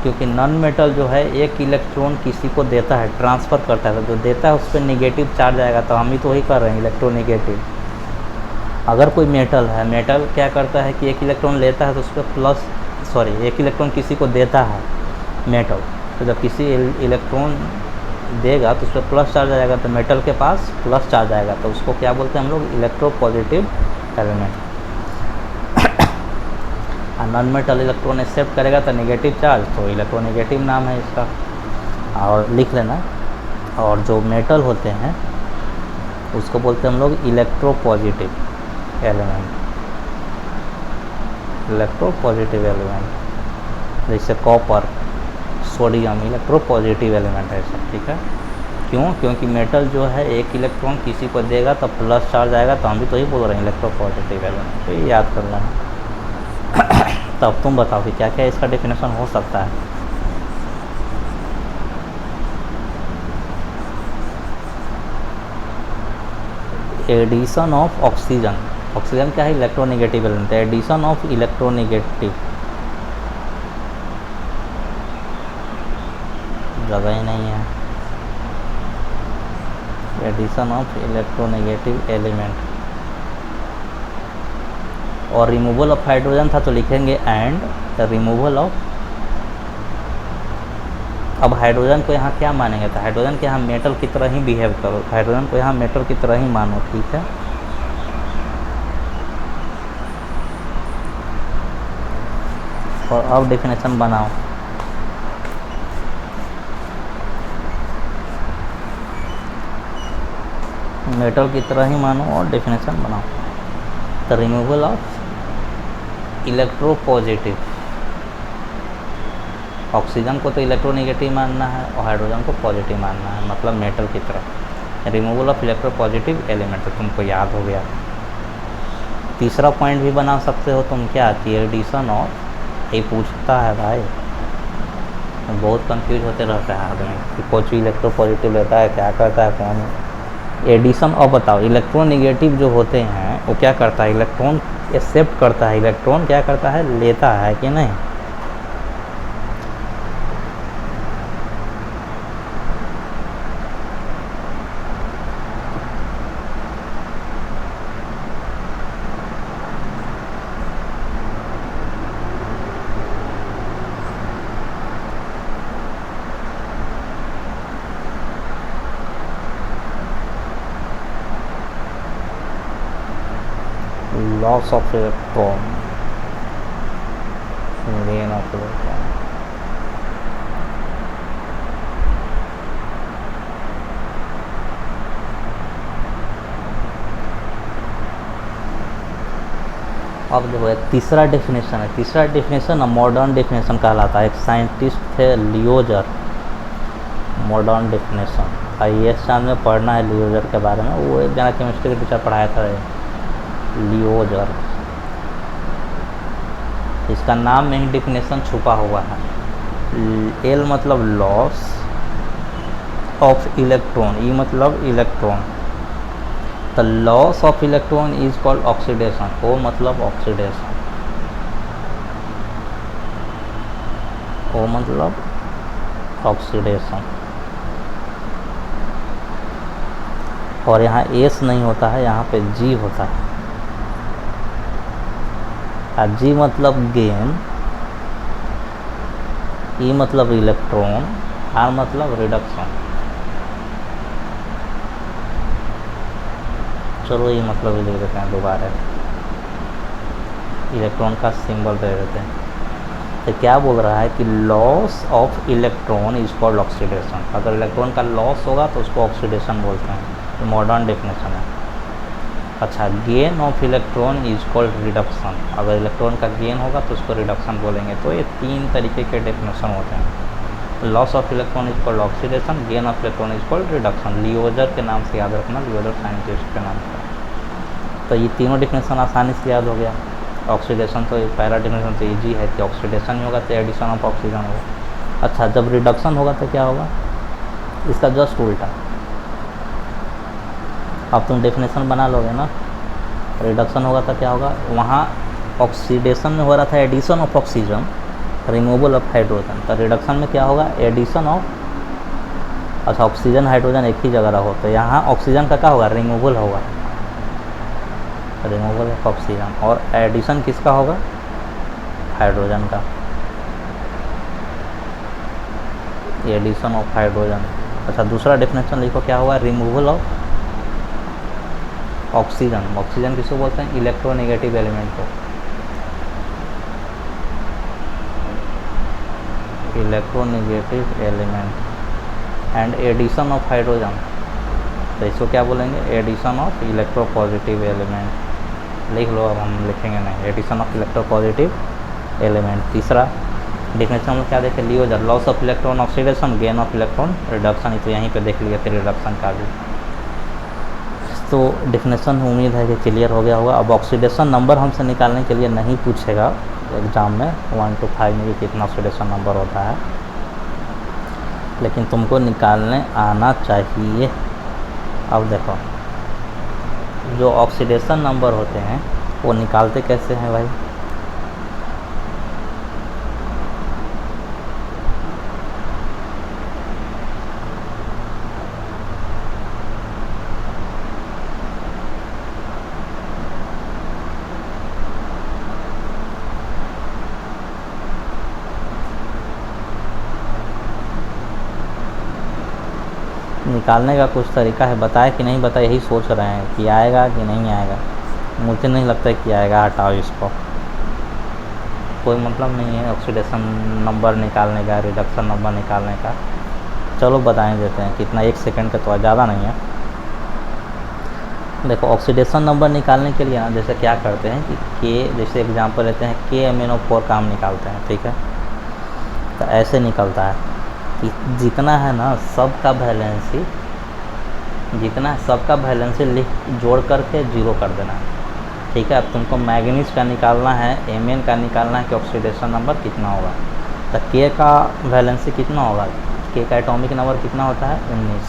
क्योंकि नॉन मेटल जो है एक इलेक्ट्रॉन किसी को देता है, ट्रांसफ़र करता है, तो जो देता है उस पर नेगेटिव चार्ज आएगा, तो हम ही तो वही कर रहे हैं इलेक्ट्रोनेगेटिव। अगर कोई मेटल है, मेटल क्या करता है कि एक इलेक्ट्रॉन लेता है तो उस पर प्लस सॉरी एक इलेक्ट्रॉन किसी को देता है मेटल, तो जब किसी इलेक्ट्रॉन देगा तो उस पर प्लस चार्ज आएगा, तो मेटल के पास प्लस चार्ज आएगा, तो उसको क्या बोलते हैं हम लोग, electropositive element. Non metal electron accept करेगा तो नेगेटिव चार्ज, तो इलेक्ट्रोनेगेटिव नाम है इसका, और लिख लेना। और जो मेटल होते हैं उसको बोलते हैं हम लोग इलेक्ट्रोपॉजिटिव एलिमेंट, इलेक्ट्रोपॉजिटिव एलिमेंट, जैसे कॉपर, सोडियम, इलेक्ट्रोपॉजिटिव एलिमेंट है सब, ठीक है। क्यों? क्योंकि मेटल जो है एक इलेक्ट्रॉन किसी को देगा तो प्लस चार्ज आएगा, तो हम भी तो ही बोल रहे हैं इलेक्ट्रोपॉजिटिव एलिमेंट, तो ये याद कर लेना। तब तुम बताओ कि क्या क्या इसका डेफिनेशन हो सकता है। एडिशन ऑफ ऑक्सीजन, ऑक्सीजन क्या है, इलेक्ट्रोनेगेटिव एलिमेंट है, एडिशन ऑफ इलेक्ट्रोनेगेटिव, जगह ही नहीं है, एडिशन ऑफ इलेक्ट्रोनेगेटिव एलिमेंट। और रिमूवल ऑफ हाइड्रोजन था तो लिखेंगे एंड रिमूवल ऑफ, अब हाइड्रोजन को यहाँ क्या मानेंगे, तो हाइड्रोजन के यहाँ मेटल की तरह ही बिहेव करो, हाइड्रोजन को यहाँ मेटल की तरह ही मानो, ठीक है। और अब डेफिनेशन बनाओ, मेटल की तरह ही मानो और डेफिनेशन बनाओ। The removal of electropositive, oxygen को तो इलेक्ट्रोनेगेटिव मानना है और हाइड्रोजन को पॉजिटिव मानना है, मतलब मेटल की तरह। रिमूवल ऑफ इलेक्ट्रोपॉजिटिव एलिमेंट, तो तुमको याद हो गया। तीसरा पॉइंट भी बना सकते हो तुम, क्या कि एडिशन ऑफ, ये पूछता है भाई, बहुत कंफ्यूज होते रहता है आदमी कि कोई चीज़ इलेक्ट्रोपॉजिटिव लेता है, क्या करता है कौन। एडिशन ऑफ बताओ, इलेक्ट्रोनेगेटिव जो होते हैं वो क्या करता है, इलेक्ट्रॉन एक्सेप्ट करता है, इलेक्ट्रॉन क्या करता है, लेता है कि नहीं। Loss of electron, gain of electron, अब देखो एक तीसरा डेफिनेशन है, तीसरा डेफिनेशन मॉडर्न डेफिनेशन कहलाता है। एक साइंटिस्ट थे लियोजर, मॉडर्न डेफिनेशन IAS चांद में पढ़ना है लियोजर के बारे में, वो एक जना केमिस्ट्री के टीचर पढ़ाया था लियोजर, इसका नाम में ही डेफिनेशन छुपा हुआ है। एल मतलब लॉस ऑफ इलेक्ट्रॉन, ई मतलब electron, the loss of electron is called oxidation, O मतलब ऑक्सीडेशन, ओ मतलब ऑक्सीडेशन। और यहाँ एस नहीं होता है, यहाँ पे जी होता है। जी मतलब गेन, ई मतलब इलेक्ट्रॉन, आर मतलब रिडक्शन। चलो ये मतलब लिख देते हैं दोबारा, इलेक्ट्रॉन का सिंबल दे देते हैं। तो क्या बोल रहा है कि loss of electron is called oxidation, अगर इलेक्ट्रॉन का लॉस होगा तो उसको ऑक्सीडेशन बोलते हैं, तो मॉडर्न डेफिनेशन है। अच्छा, gain of electron is called reduction, अगर इलेक्ट्रॉन का गेन होगा तो उसको रिडक्शन बोलेंगे। तो ये तीन तरीके के डेफिनेशन होते हैं, loss of electron is called oxidation, gain of electron is called reduction. लियोजर के नाम से याद रखना, लियोजर साइंटिस्ट के नाम से। तो ये तीनों डेफिनेशन आसानी से याद हो गया। ऑक्सीडेशन तो पहला डेफिनेशन तो ईजी है कि ऑक्सीडेशन ही होगा तो एडिशन ऑफ ऑक्सीजन होगा। अच्छा, जब रिडक्शन होगा तो क्या होगा, इसका जस्ट उल्टा। अब तुम डेफिनेशन बना लोगे ना, रिडक्शन होगा तो क्या होगा, वहाँ ऑक्सीडेशन में हो रहा था addition of oxygen, removal of hydrogen, तो रिडक्शन में क्या होगा, एडिशन ऑफ, अच्छा ऑक्सीजन हाइड्रोजन एक ही जगह रहो, तो यहाँ ऑक्सीजन का क्या होगा, रिमूवल होगा, रिमूवल ऑफ ऑक्सीजन, और एडिशन किसका होगा, हाइड्रोजन का। Addition of hydrogen. अच्छा, दूसरा डेफिनेशन लिखो, क्या हुआ? Removal of oxygen. ऑक्सीजन किसको बोलते हैं? इलेक्ट्रोनेगेटिव एलिमेंट को, electronegative element. And addition of hydrogen, तो इसको क्या बोलेंगे? Addition of electropositive element. लिख लो, अब हम लिखेंगे नहीं, एडिशन ऑफ इलेक्ट्रोपॉजिटिव एलिमेंट। तीसरा डेफिनेशन हम क्या देखें? लियोजर, loss of electron oxidation, gain of electron reduction. तो यहीं पे देख लिया फिर रिडक्शन का भी। तो डेफिनेशन उम्मीद है कि क्लियर हो गया होगा। अब ऑक्सीडेशन नंबर हमसे निकालने के लिए नहीं पूछेगा एग्ज़ाम में 1 to 5 में भी कितना ऑक्सीडेशन नंबर होता है, लेकिन तुमको निकालने आना चाहिए। अब देखो, जो ऑक्सीडेशन नंबर होते हैं वो निकालते कैसे हैं भाई? निकालने का कुछ तरीका है, बताए कि नहीं बताए, यही सोच रहे हैं कि आएगा कि नहीं आएगा। मुझे नहीं लगता है कि आएगा, हटाओ इसको, कोई मतलब नहीं है ऑक्सीडेशन नंबर निकालने का, रिडक्शन नंबर निकालने का। चलो बताएं देते हैं कितना, 1 सेकंड का तो ज़्यादा नहीं है। देखो, ऑक्सीडेशन नंबर निकालने के लिए ना जैसे क्या करते हैं कि के, जैसे एग्जांपल लेते हैं KMnO4 का हम निकालते हैं, ठीक है? तो ऐसे निकलता है कि जितना है ना सबका वैलेंसी, जितना है सबका वैलेंसी लिख जोड़ करके 0 कर देना है, ठीक है? अब तुमको मैग्नीज का निकालना है, Mn का निकालना है कि ऑक्सीडेशन नंबर कितना होगा। तो K का वैलेंसी कितना होगा? K का एटॉमिक नंबर कितना होता है? 19,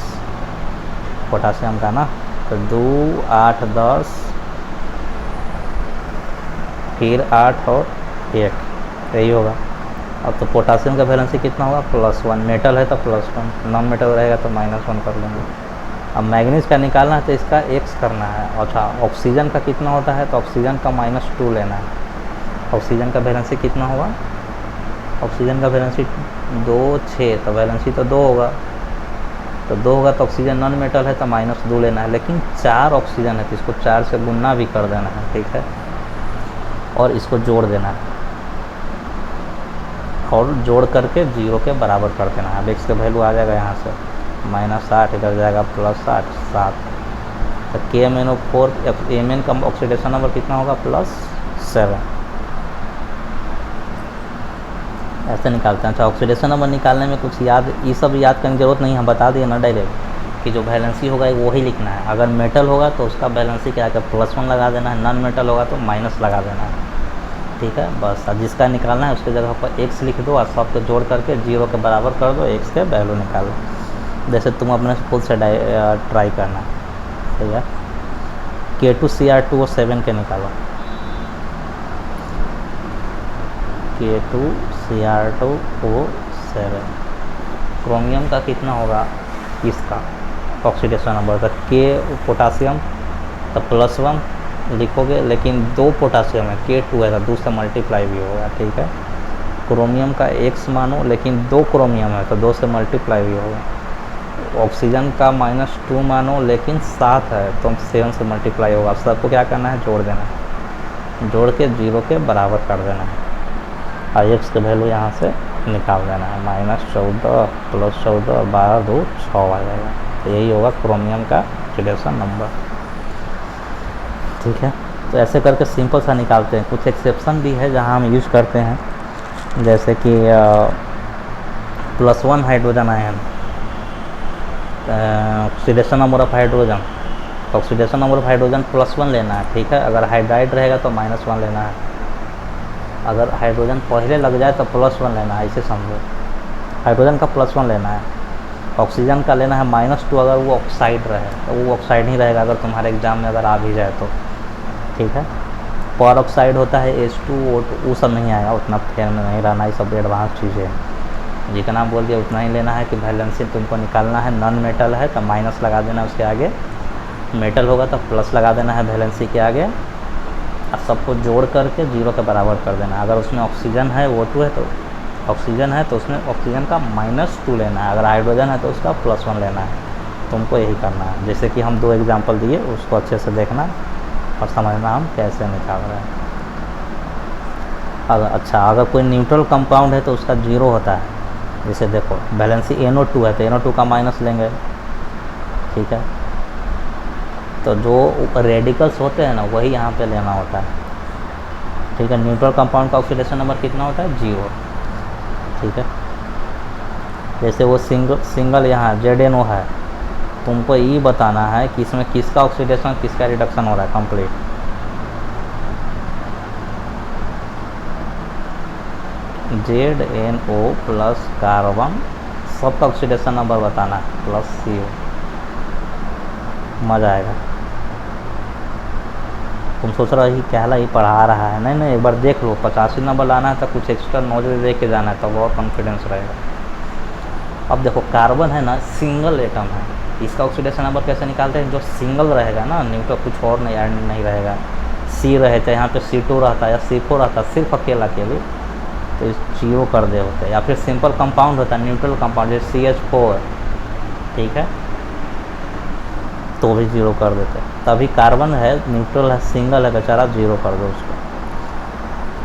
पोटासियम का ना। तो 2, 8, 10, फिर 8 और 1, यही होगा। अब तो पोटासियम का वैलेंसी कितना होगा? +1। मेटल है तो +1, नॉन मेटल रहेगा तो -1 कर लेंगे। अब मैग्नीज का निकालना है तो इसका x करना है। अच्छा, ऑक्सीजन का कितना होता है? तो ऑक्सीजन का -2 लेना है। ऑक्सीजन का वैलेंसी कितना होगा? ऑक्सीजन का वैलेंसी 2, 6, तो वैलेंसी तो 2 होगा, तो 2 होगा। तो ऑक्सीजन नॉन मेटल है तो -2 लेना है, लेकिन 4 ऑक्सीजन है तो इसको 4 से गुना भी कर देना है, ठीक है? और इसको जोड़ देना है और जोड़ करके 0 के बराबर कर देना है। अब x का वैल्यू आ जाएगा यहाँ से -8, इधर जाएगा +8, 7। तो KMnO4 Mn का ऑक्सीडेशन नंबर कितना होगा? +7। ऐसे निकालते हैं। अच्छा, ऑक्सीडेशन नंबर निकालने में कुछ याद, ये सब याद करने की ज़रूरत नहीं, हम बता दिए ना डायरेक्ट कि जो वैलेंसी होगा वही लिखना है। अगर मेटल होगा तो उसका वैलेंसी क्या है? +1 लगा देना है, नॉन मेटल होगा तो माइनस लगा देना है, ठीक है? बस जिसका निकालना है उसके जगह पर x लिख दो और सबको जोड़ करके 0 के बराबर कर दो, x के वैल्यू निकालो। जैसे तुम अपने खुद से ट्राई करना, ठीक है? K2Cr2O7 के निकालो, K2Cr2O7। क्रोमियम का कितना होगा? इसका ऑक्सीडेशन नंबर था K, पोटासियम तो +1 लिखोगे, लेकिन 2 पोटासियम है, K2 है तो 2 से मल्टीप्लाई भी होगा, ठीक है? क्रोमियम का x मानो, लेकिन 2 क्रोमियम है तो 2 से मल्टीप्लाई भी होगा। ऑक्सीजन का -2 मानो, लेकिन 7 है तो 7 से मल्टीप्लाई होगा। सबको क्या करना है? जोड़ देना है, जोड़ के 0 के बराबर कर देना है और x के वैल्यू यहाँ से निकाल देना है। -14 +14, 12, 2, 6 आ जाएगा। तो यही होगा क्रोमियम का ऑक्सीडेशन नंबर, ठीक है? तो ऐसे करके सिंपल सा निकालते हैं। कुछ एक्सेप्शन भी है जहाँ हम यूज़ करते हैं, जैसे कि +1 hydrogen ion, oxidation number of hydrogen, oxidation number of hydrogen +1 लेना है, ठीक है? अगर हाइड्राइड रहेगा तो -1 लेना है, अगर हाइड्रोजन पहले लग जाए तो +1 लेना है, इसे समझो। हाइड्रोजन का +1 लेना है, ऑक्सीजन का लेना है -2 अगर वो ऑक्साइड रहे, तो वो ऑक्साइड ही रहेगा अगर तुम्हारे एग्ज़ाम में अगर आ भी जाए तो, ठीक है? पर ऑक्साइड होता है H2O2, वो सब नहीं आएगा, उतना फेयर में नहीं रहना, ये सब एडवांस चीज़ें हैं। जितना बोल दिया उतना ही लेना है कि वैलेंसी तुमको निकालना है। नॉन मेटल है तो माइनस लगा देना उसके आगे, मेटल होगा तो प्लस लगा देना है वैलेंसी के आगे, और सबको जोड़ करके 0 के बराबर कर देना। अगर उसमें ऑक्सीजन है O2 है तो ऑक्सीजन है तो उसमें ऑक्सीजन का -2 लेना है, अगर हाइड्रोजन है तो उसका +1 लेना है। तुमको यही करना है। जैसे कि हम 2 एग्जांपल दिए, उसको अच्छे से देखना और समझना हम कैसे निकाल रहे हैं। अगर कोई न्यूट्रल कंपाउंड है तो उसका 0 होता है। जैसे देखो वैलेंसी NO2 है तो NO2 का माइनस लेंगे, ठीक है। तो जो रेडिकल्स होते हैं ना वही यहाँ पे लेना होता है, ठीक है। न्यूट्रल कंपाउंड का ऑक्सीडेशन नंबर कितना होता है? 0, ठीक है। जैसे वो सिंगल यहाँ ZNO है, तुमको ये बताना है कि इसमें किसका ऑक्सीडेशन किसका रिडक्शन हो रहा है कंप्लीट। ZNO प्लस कार्बन सबका ऑक्सीडेशन नंबर बताना है प्लस CO। मज़ा आएगा। तुम सोच रहे हो कि क्या ही पढ़ा रहा है, नहीं एक बार देख लो। 85 नंबर लाना है तो कुछ एक्स्ट्रा नॉलेज दे के जाना है, तब और कॉन्फिडेंस रहेगा। अब देखो कार्बन है ना सिंगल एटम है, इसका ऑक्सीडेशन नंबर कैसे निकालते हैं? जो सिंगल रहेगा ना, न्यूट्रल कुछ और नहीं ऐड नहीं रहेगा, C रहता है यहाँ पे C2 रहता है या C4 रहता है, सिर्फ अकेला तो 0 कर दे होते हैं। या फिर सिंपल कंपाउंड होता है न्यूट्रल कंपाउंड जैसे CH4, ठीक है, तो भी 0 कर देते हैं। तभी कार्बन है न्यूट्रल है सिंगल है बेचारा, 0 कर दो उसको,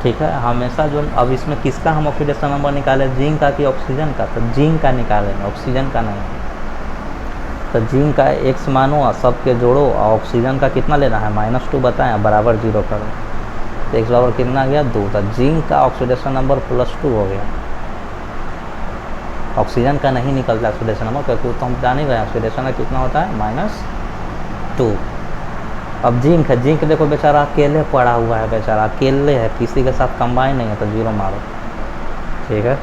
ठीक है। हमेशा जो अब इसमें किसका हम ऑक्सीडेशन नंबर निकालें? जिंक का कि ऑक्सीजन का? तो जिंक का निकालेंगे, ऑक्सीजन का नहीं। तो जिंक का X मानो और सबके जोड़ो, और ऑक्सीजन का कितना लेना है? -2 बताएं, बराबर 0 करो। तो X बराबर कितना गया? 2। तो जिंक का ऑक्सीडेशन नंबर +2 हो गया। ऑक्सीजन का नहीं निकलता ऑक्सीडेशन नंबर, क्योंकि तो हम जान ही रहे हैं ऑक्सीडेशन का कितना होता है? -2। अब जिंक है, जिंक देखो बेचारा अकेले पड़ा हुआ है, बेचारा अकेले है, किसी के साथ कंबाइन नहीं है, तो 0 मारो, ठीक है।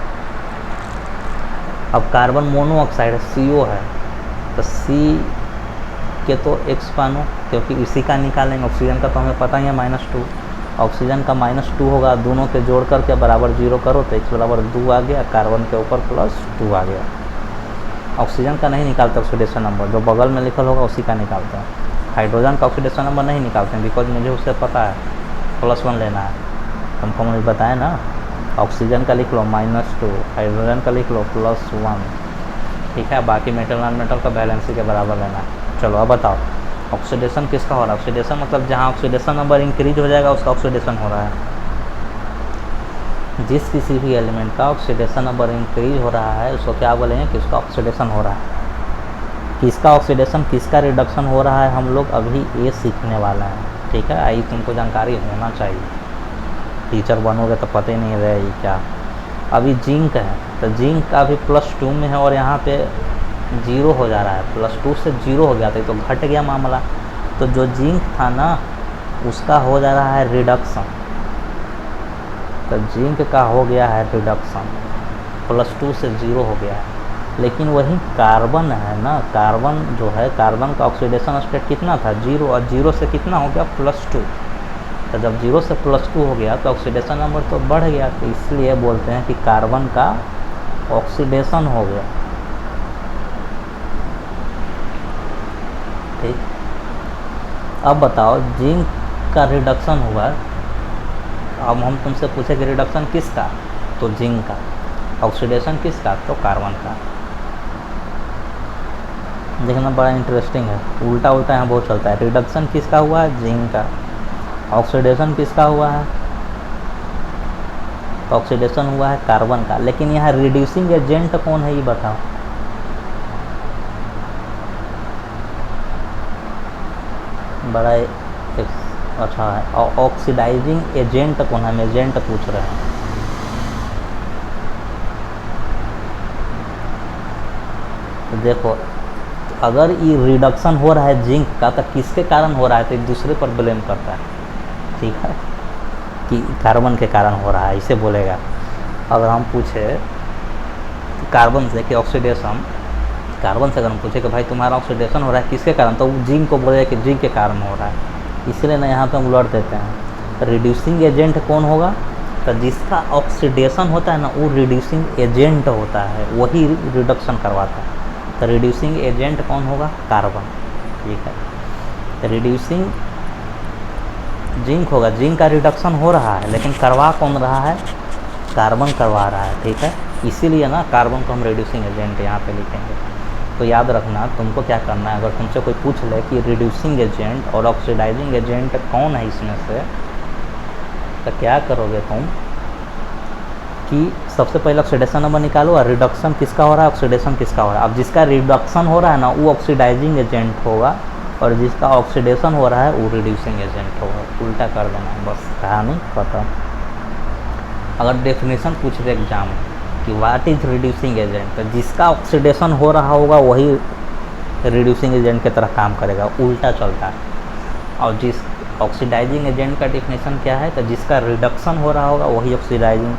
अब कार्बन मोनोऑक्साइड है, CO है, तो C के तो X पानो, क्योंकि इसी का निकालेंगे। ऑक्सीजन का तो हमें पता ही है -2, ऑक्सीजन का -2 होगा, दोनों के जोड़ करके बराबर 0 करो तो X बराबर 2 आ गया, कार्बन के ऊपर +2 आ गया। ऑक्सीजन का नहीं निकालते ऑक्सीडेशन नंबर, जो बगल में लिखल होगा उसी का निकालते हैं। हाइड्रोजन का ऑक्सीडेशन नंबर नहीं निकालते हैं, बिकॉज मुझे उससे पता है +1 लेना है। तुमको मुझे बताया ना, ऑक्सीजन का लिख लो -2, हाइड्रोजन का लिख लो +1, ठीक है। बाकी मेटल नॉन मेटल का बैलेंसी के बराबर लेना है। चलो अब बताओ ऑक्सीडेशन किसका हो रहा है? ऑक्सीडेशन मतलब जहाँ ऑक्सीडेशन नंबर इंक्रीज हो जाएगा उसका ऑक्सीडेशन हो रहा है। जिस किसी भी एलिमेंट का ऑक्सीडेशन नंबर इंक्रीज हो रहा है उसको क्या बोलेंगे कि उसका ऑक्सीडेशन हो रहा है। किसका ऑक्सीडेशन किसका रिडक्शन हो रहा है हम लोग अभी ये सीखने वाला है, ठीक है। आई तुमको जानकारी होना चाहिए, टीचर बनोगे तो पता ही नहीं रहेगी क्या। अभी जिंक है तो जिंक का भी +2 में है और यहाँ पे 0 हो जा रहा है, +2 से 0 हो गया था, तो घट गया मामला। तो जो जिंक था ना उसका हो जा रहा है रिडक्शन, तो जिंक का हो गया है रिडक्शन, +2 से 0 हो गया है। लेकिन वही कार्बन है ना, कार्बन जो है, कार्बन का ऑक्सीडेशन स्टेट कितना था? 0, और 0 से कितना हो गया? +2। तो जब 0 से +2 हो गया तो ऑक्सीडेशन नंबर तो बढ़ गया, तो इसलिए बोलते हैं कि कार्बन का ऑक्सीडेशन हो गया, ठीक। अब बताओ जिंक का रिडक्शन हुआ, अब हम तुमसे पूछे कि रिडक्शन किसका? तो जिंक का। ऑक्सीडेशन किसका? तो कार्बन का। देखना बड़ा इंटरेस्टिंग है, उल्टा उल्टा यहाँ बहुत चलता है। रिडक्शन किसका हुआ है? जिंक का। ऑक्सीडेशन किसका हुआ है? तो ऑक्सीडेशन हुआ है कार्बन का। लेकिन यहाँ रिड्यूसिंग एजेंट कौन है ये बताओ? बड़ा अच्छा है। ऑक्सीडाइजिंग एजेंट कौन है? हम एजेंट पूछ रहे हैं। तो देखो अगर ये रिडक्शन हो रहा है जिंक का तो किसके कारण हो रहा है? तो एक दूसरे पर ब्लेम करता है, ठीक है, कि कार्बन के कारण हो रहा है, इसे बोलेगा। अगर हम पूछे कार्बन से कि ऑक्सीडेशन, कार्बन से अगर हम पूछे कि भाई तुम्हारा ऑक्सीडेशन हो रहा है किसके कारण, तो वो जिंक को बोलेगा कि जिंक के कारण हो रहा है। इसलिए ना यहाँ पे हम उलट देते हैं। रिड्यूसिंग एजेंट कौन होगा? तो जिसका ऑक्सीडेशन होता है ना वो रिड्यूसिंग एजेंट होता है, वही रिडक्शन करवाता है। तो रिड्यूसिंग एजेंट कौन होगा? कार्बन, ठीक है। रिड्यूसिंग जिंक होगा, जिंक का रिडक्शन हो रहा है लेकिन करवा कौन रहा है? कार्बन करवा रहा है, ठीक है। इसीलिए ना कार्बन को हम रिड्यूसिंग एजेंट यहाँ पे लिखेंगे। तो याद रखना, तुमको क्या करना है, अगर तुमसे कोई पूछ ले कि रिड्यूसिंग एजेंट और ऑक्सीडाइजिंग एजेंट कौन है इसमें से, तो क्या करोगे तुम कि सबसे पहले ऑक्सीडेशन नंबर निकालो और रिडक्शन किसका हो रहा है, ऑक्सीडेशन किसका हो रहा है। अब जिसका रिडक्शन हो रहा है ना वो ऑक्सीडाइजिंग एजेंट होगा, और जिसका ऑक्सीडेशन हो रहा है वो रिड्यूसिंग एजेंट होगा। उल्टा कर देना, बस कहानी खत्म। अगर डेफिनेशन पूछ रहे एग्जाम कि व्हाट इज रिड्यूसिंग एजेंट, तो जिसका ऑक्सीडेशन हो रहा होगा वही रिड्यूसिंग एजेंट की तरह काम करेगा, उल्टा चलता है। और जिस ऑक्सीडाइजिंग एजेंट का डेफिनेशन क्या है, तो जिसका रिडक्शन हो रहा होगा वही ऑक्सीडाइजिंग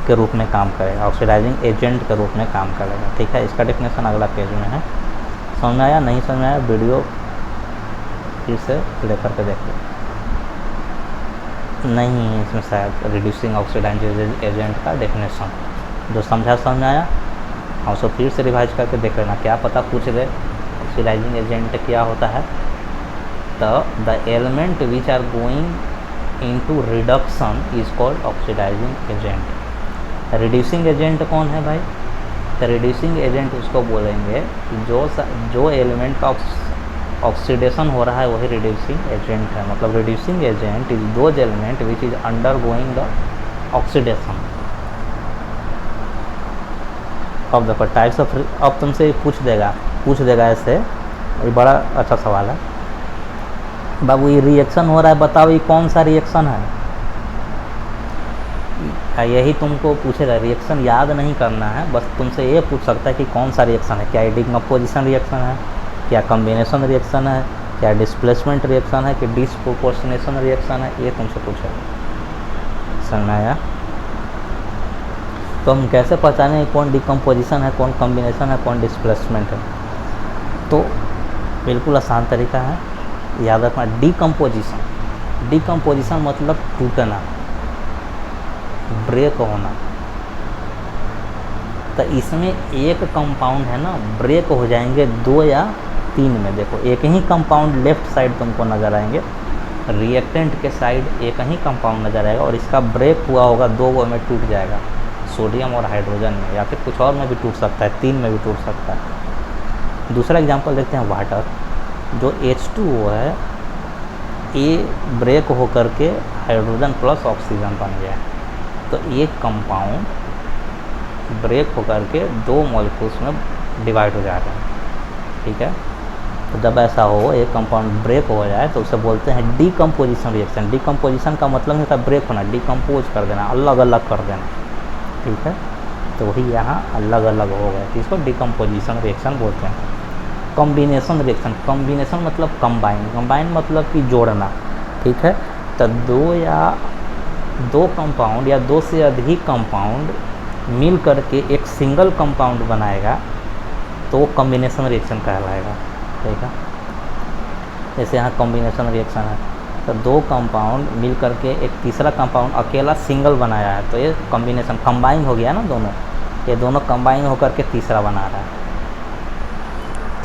के रूप में काम करेगा, ऑक्सीडाइजिंग एजेंट के रूप में काम करेगा, ठीक है। इसका डेफिनेशन अगला पेज में है। समझ में आया, नहीं समझ में आया वीडियो फिर से प्ले करके देख लो। नहीं है इसमें शायद रिड्यूसिंग ऑक्सीडाइजिंग एजेंट का डेफिनेशन, जो समझा समझ में आया और उसको फिर से रिवाइज करके देख लेना, क्या पता पूछ दे ऑक्सीडाइजिंग एजेंट क्या होता है। तो the element which are going into reduction is called oxidising agent. Reducing agent कौन है भाई, तो रिड्यूसिंग एजेंट उसको बोलेंगे जो एलिमेंट का ऑक्सीडेशन हो रहा है वही रिड्यूसिंग एजेंट है। मतलब reducing agent is those element which is under going the oxidation. अब देखो टाइप्स ऑफ, अब तुमसे पूछ देगा ऐसे, ये बड़ा अच्छा सवाल है बाबू, ये रिएक्शन हो रहा है, बताओ ये कौन सा रिएक्शन है। यही तुमको पूछेगा, रिएक्शन याद नहीं करना है, बस तुमसे ये पूछ सकता है कि कौन सा रिएक्शन है, क्या डिकम्पोजिशन रिएक्शन है, क्या कॉम्बिनेशन रिएक्शन है, क्या डिस्प्लेसमेंट रिएक्शन है, कि डिस्प्रोपोर्शनेशन रिएक्शन है, ये तुमसे पूछेगा। समझ में आया। तो हम कैसे पहचानें कौन डिकम्पोजिशन है, कौन कॉम्बिनेशन है, कौन डिस्प्लेसमेंट है। तो बिल्कुल आसान तरीका है, याद रखना। डिकम्पोजिशन मतलब टूटना, ब्रेक होना। तो इसमें एक कंपाउंड है ना, ब्रेक हो जाएंगे 2 या 3 में। देखो एक ही कंपाउंड लेफ्ट साइड तुमको नज़र आएंगे, रिएक्टेंट के साइड एक ही कंपाउंड नज़र आएगा, और इसका ब्रेक हुआ होगा 2 में टूट जाएगा, सोडियम और हाइड्रोजन में, या फिर कुछ और में भी टूट सकता है, 3 में भी टूट सकता है। दूसरा एग्जांपल देखते हैं, वाटर। जो H2O है, ये ब्रेक होकर के हाइड्रोजन प्लस ऑक्सीजन बन गया। तो एक कंपाउंड ब्रेक होकर के 2 मॉलिक्यूल्स में डिवाइड हो जाते हैं, ठीक है। तो जब ऐसा हो, एक कंपाउंड ब्रेक हो जाए तो उसे बोलते हैं डिकम्पोजिशन रिएक्शन। डिकम्पोजिशन का मतलब नहीं होता ब्रेक होना, डिकम्पोज कर देना, अलग अलग कर देना, ठीक है। तो वही यहाँ अलग अलग हो गए, इसको डिकम्पोजिशन रिएक्शन बोलते हैं। कॉम्बिनेशन रिएक्शन, कॉम्बिनेशन मतलब कंबाइन मतलब कि जोड़ना, ठीक है। तो 2 कंपाउंड या 2 से अधिक कंपाउंड मिल करके एक सिंगल कंपाउंड बनाएगा तो वो कॉम्बिनेशन रिएक्शन कहलाएगा, ठीक है। जैसे यहाँ कॉम्बिनेशन रिएक्शन है, तो 2 कंपाउंड मिल करके एक तीसरा कंपाउंड अकेला सिंगल बनाया है, तो ये कॉम्बिनेशन, कंबाइन हो गया ना दोनों, ये दोनों कंबाइन होकर के तीसरा बना रहा है,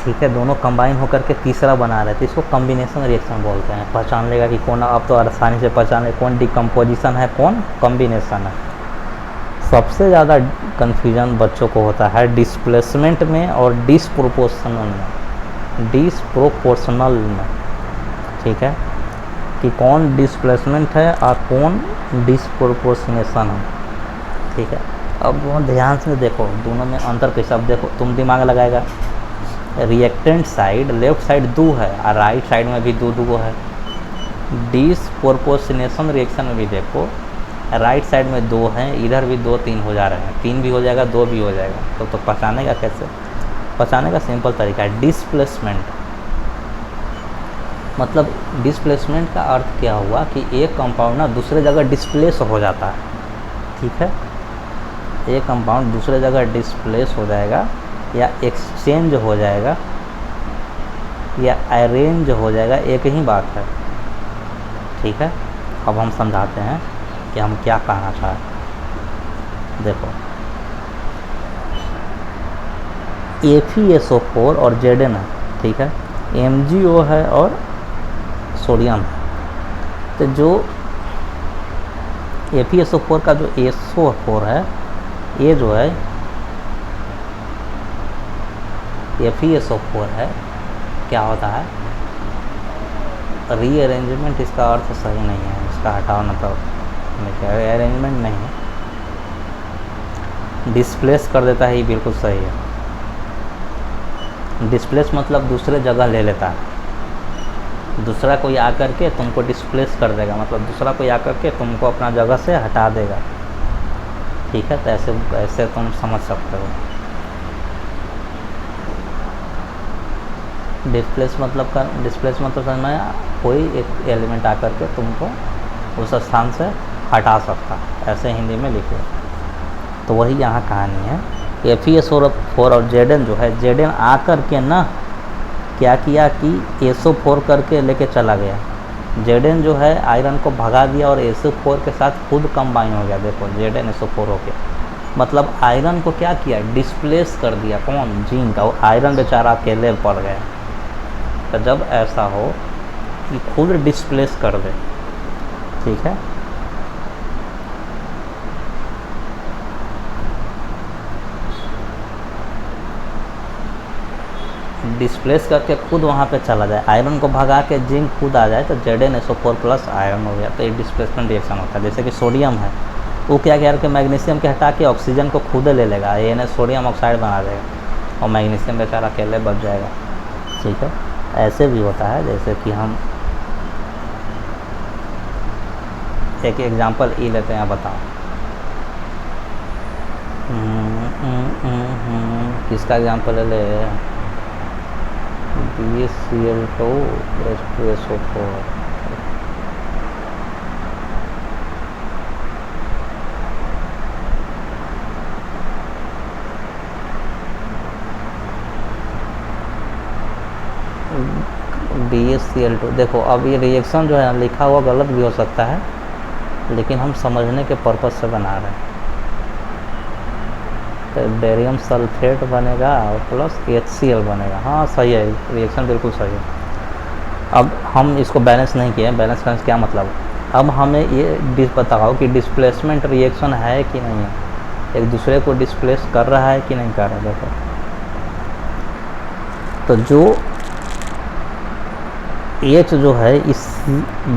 ठीक है। दोनों कंबाइन होकर के तीसरा बना रहे थे, इसको कॉम्बिनेशन रिएक्शन बोलते हैं। पहचान लेगा कि कौन, अब तो आसानी से पहचान ले कौन डिकम्पोजिशन है, कौन कॉम्बिनेशन है। सबसे ज़्यादा कन्फ्यूजन बच्चों को होता है डिस्प्लेसमेंट में और डिस्प्रोपोर्शनल में, ठीक है, कि कौन डिस्प्लेसमेंट है और कौन डिस्प्रोपोर्शनेशन है, ठीक है। अब वो ध्यान से देखो दोनों में अंतर कैसे। अब देखो तुम दिमाग लगाएगा, रिएक्टेंट साइड लेफ्ट साइड 2 है और राइट साइड में भी 2 है। डिस्प्रोपोर्शनेशन रिएक्शन में भी देखो, राइट साइड में 2 हैं, इधर भी 2 3 हो जा रहे हैं, 3 भी हो जाएगा, 2 भी हो जाएगा। तो पहचानेगा कैसे? पहचाने का सिंपल तरीका है डिस्प्लेसमेंट। मतलब डिस्प्लेसमेंट का अर्थ क्या हुआ कि एक कंपाउंड ना दूसरे जगह डिस्प्लेस हो जाता है, ठीक है। एक कंपाउंड दूसरे जगह डिस्प्लेस हो जाएगा या एक्सचेंज हो जाएगा या अरेंज हो जाएगा, एक ही बात है, ठीक है। अब हम समझाते हैं कि हम क्या कहना चाहें। देखो FeSO4 और Zn है, ठीक है, MgO है और सोडियम है। तो जो FeSO4 का जो SO4 है, ये जो है FeSO4 है, क्या होता है, रीअरेंजमेंट इसका अर्थ सही नहीं है, इसका हटाओ ना, तो क्या रीअरेंजमेंट नहीं है, डिस्प्लेस कर देता है, ये बिल्कुल सही है। डिस्प्लेस मतलब दूसरे जगह ले लेता है, दूसरा कोई आकर के तुमको डिस्प्लेस कर देगा, मतलब दूसरा कोई आकर के तुमको अपना जगह से हटा देगा, ठीक है। तो ऐसे तुम समझ सकते हो। डिस्प्लेस मतलब समझ में, कोई एक एलिमेंट आकर के तुमको उस स्थान से हटा सकता है, ऐसे हिंदी में लिखे। तो वही यहाँ कहानी है। FeSO4 और Zn जो है, Zn आकर के ना क्या किया कि SO4 करके लेके चला गया, Zn जो है आयरन को भगा दिया और SO4 के साथ खुद कंबाइन हो गया। देखो Zn SO4 हो गया, मतलब आयरन को क्या किया, डिस्प्लेस कर दिया, कौन, जिंक, और आयरन बेचारा अकेले पड़ गया। तो जब ऐसा हो कि खुद डिस्प्लेस कर दे, ठीक है, डिस्प्लेस करके खुद वहाँ पे चला जाए, आयरन को भगा के जिंक खुद आ जाए, तो ZnSO4 प्लस आयरन हो गया। तो ये डिस्प्लेसमेंट रिएक्शन होता है। जैसे कि सोडियम है, वो क्या कह रहा है कि मैग्नीशियम के हटा के ऑक्सीजन को खुद ले लेगा, ये सोडियम ऑक्साइड बना देगा और मैग्नीशियम बेचारा अकेले बच जाएगा, ठीक है। ऐसे भी होता है। जैसे कि हम एक एग्जांपल ई लेते हैं, बताओ किसका एग्जांपल ले, BeCl2 H2SO4। BeCl2, देखो अब ये रिएक्शन जो है लिखा हुआ गलत भी हो सकता है, लेकिन हम समझने के पर्पज़ से बना रहे हैं। तो बेरियम सल्फेट बनेगा और प्लस HCl बनेगा, हाँ सही है, रिएक्शन बिल्कुल सही है। अब हम इसको बैलेंस नहीं किए, बैलेंस करने से क्या मतलब, अब हमें ये बताओ कि डिस्प्लेसमेंट रिएक्शन है कि नहीं है, एक दूसरे को डिस्प्लेस कर रहा है कि नहीं कर रहा है। देखो तो जो H जो है इस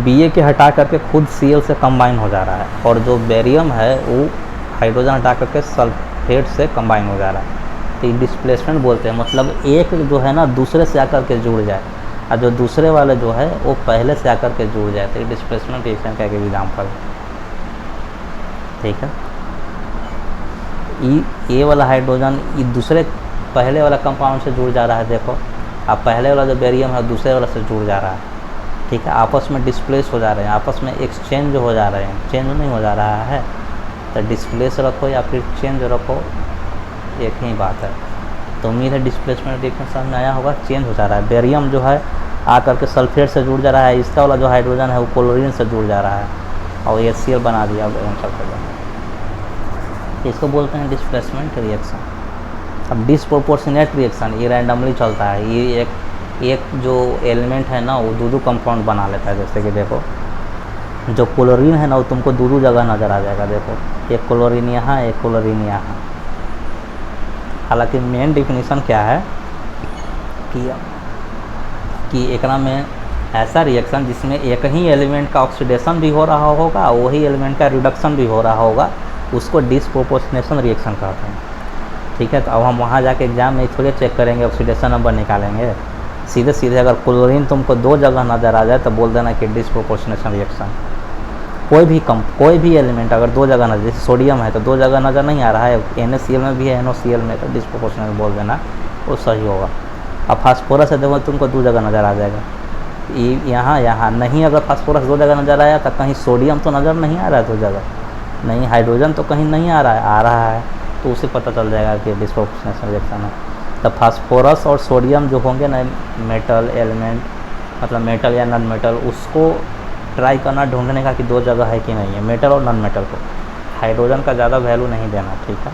Ba के हटा करके खुद Cl से कंबाइन हो जा रहा है, और जो बेरियम है वो हाइड्रोजन हटा करके सल्फेट से कंबाइन हो जा रहा है। तो ये डिस्प्लेसमेंट बोलते हैं, मतलब एक जो है ना दूसरे से आकर के जुड़ जाए, और जो दूसरे वाले जो है वो पहले से आकर के जुड़ जाए। तो ये डिस्प्लेसमेंट रिएक्शन का एक एग्जाम्पल, ठीक है। ये वाला हाइड्रोजन ये दूसरे पहले वाला कंपाउंड से जुड़ जा रहा है, देखो अब पहले वाला जो बेरियम है दूसरे वाला से जुड़ जा रहा है, ठीक है। आपस में डिस्प्लेस हो जा रहे हैं, आपस में एक्सचेंज हो जा रहे हैं, चेंज नहीं हो जा रहा है। तो डिस्प्लेस रखो या फिर चेंज रखो, एक ही बात है। तो उम्मीद है डिस्प्लेसमेंट रिएक्शन समझ में आया होगा। चेंज हो जा रहा है, बेरियम जो है आकर के सल्फेट से जुड़ जा रहा है, इसका वाला जो हाइड्रोजन है वो क्लोरीन से जुड़ जा रहा है और HCl बना दिया बेरियम सल्फेट। इसको बोलते हैं डिस्प्लेसमेंट रिएक्शन। अब डिस्प्रोपोर्शनेट रिएक्शन ये रैंडमली चलता है, ये एक जो एलिमेंट है ना वो दो कंपाउंड बना लेता है। जैसे कि देखो जो क्लोरीन है ना वो तुमको दो जगह नज़र आ जाएगा, देखो एक क्लोरीन यहाँ, एक क्लोरीन यहाँ। हालांकि मेन डिफिनीशन क्या है कि एकरा में ऐसा रिएक्शन जिसमें एक ही एलिमेंट का ऑक्सीडेशन भी हो रहा होगा, वही एलिमेंट का रिडक्शन भी हो रहा होगा, उसको डिस्प्रोपोर्शनेशन रिएक्शन कहते हैं, ठीक है। तो अब हम वहाँ जाके एग्जाम में थोड़े चेक करेंगे, ऑक्सीडेशन नंबर निकालेंगे, सीधे अगर क्लोरीन तुमको दो जगह नज़र आ जाए तो बोल देना कि डिस्प्रोपोर्शनेशन रिएक्शन। कोई भी एलिमेंट अगर दो जगह नजर, जैसे सोडियम है तो दो जगह नज़र नहीं आ रहा है, NaCl में भी है, NaCl में, तो डिस्प्रोपोर्शनल बोल देना, वो सही होगा। अब फास्फोरस है, देखो तुमको दो जगह नज़र आ जाएगा, यहाँ नहीं। अगर फास्फोरस दो जगह नज़र आया तो कहीं सोडियम तो नज़र नहीं आ रहा है, दो जगह नहीं, हाइड्रोजन तो कहीं नहीं आ रहा है, तो उसे पता चल जाएगा कि डिस्प्रोपोर्शनेशन रिएक्शन है। तो फास्फोरस और सोडियम जो होंगे ना मेटल एलिमेंट, मतलब मेटल या नॉन मेटल, उसको ट्राई करना ढूंढने का कि दो जगह है कि नहीं है, मेटल और नॉन मेटल को। हाइड्रोजन का ज़्यादा वैल्यू नहीं देना, ठीक है।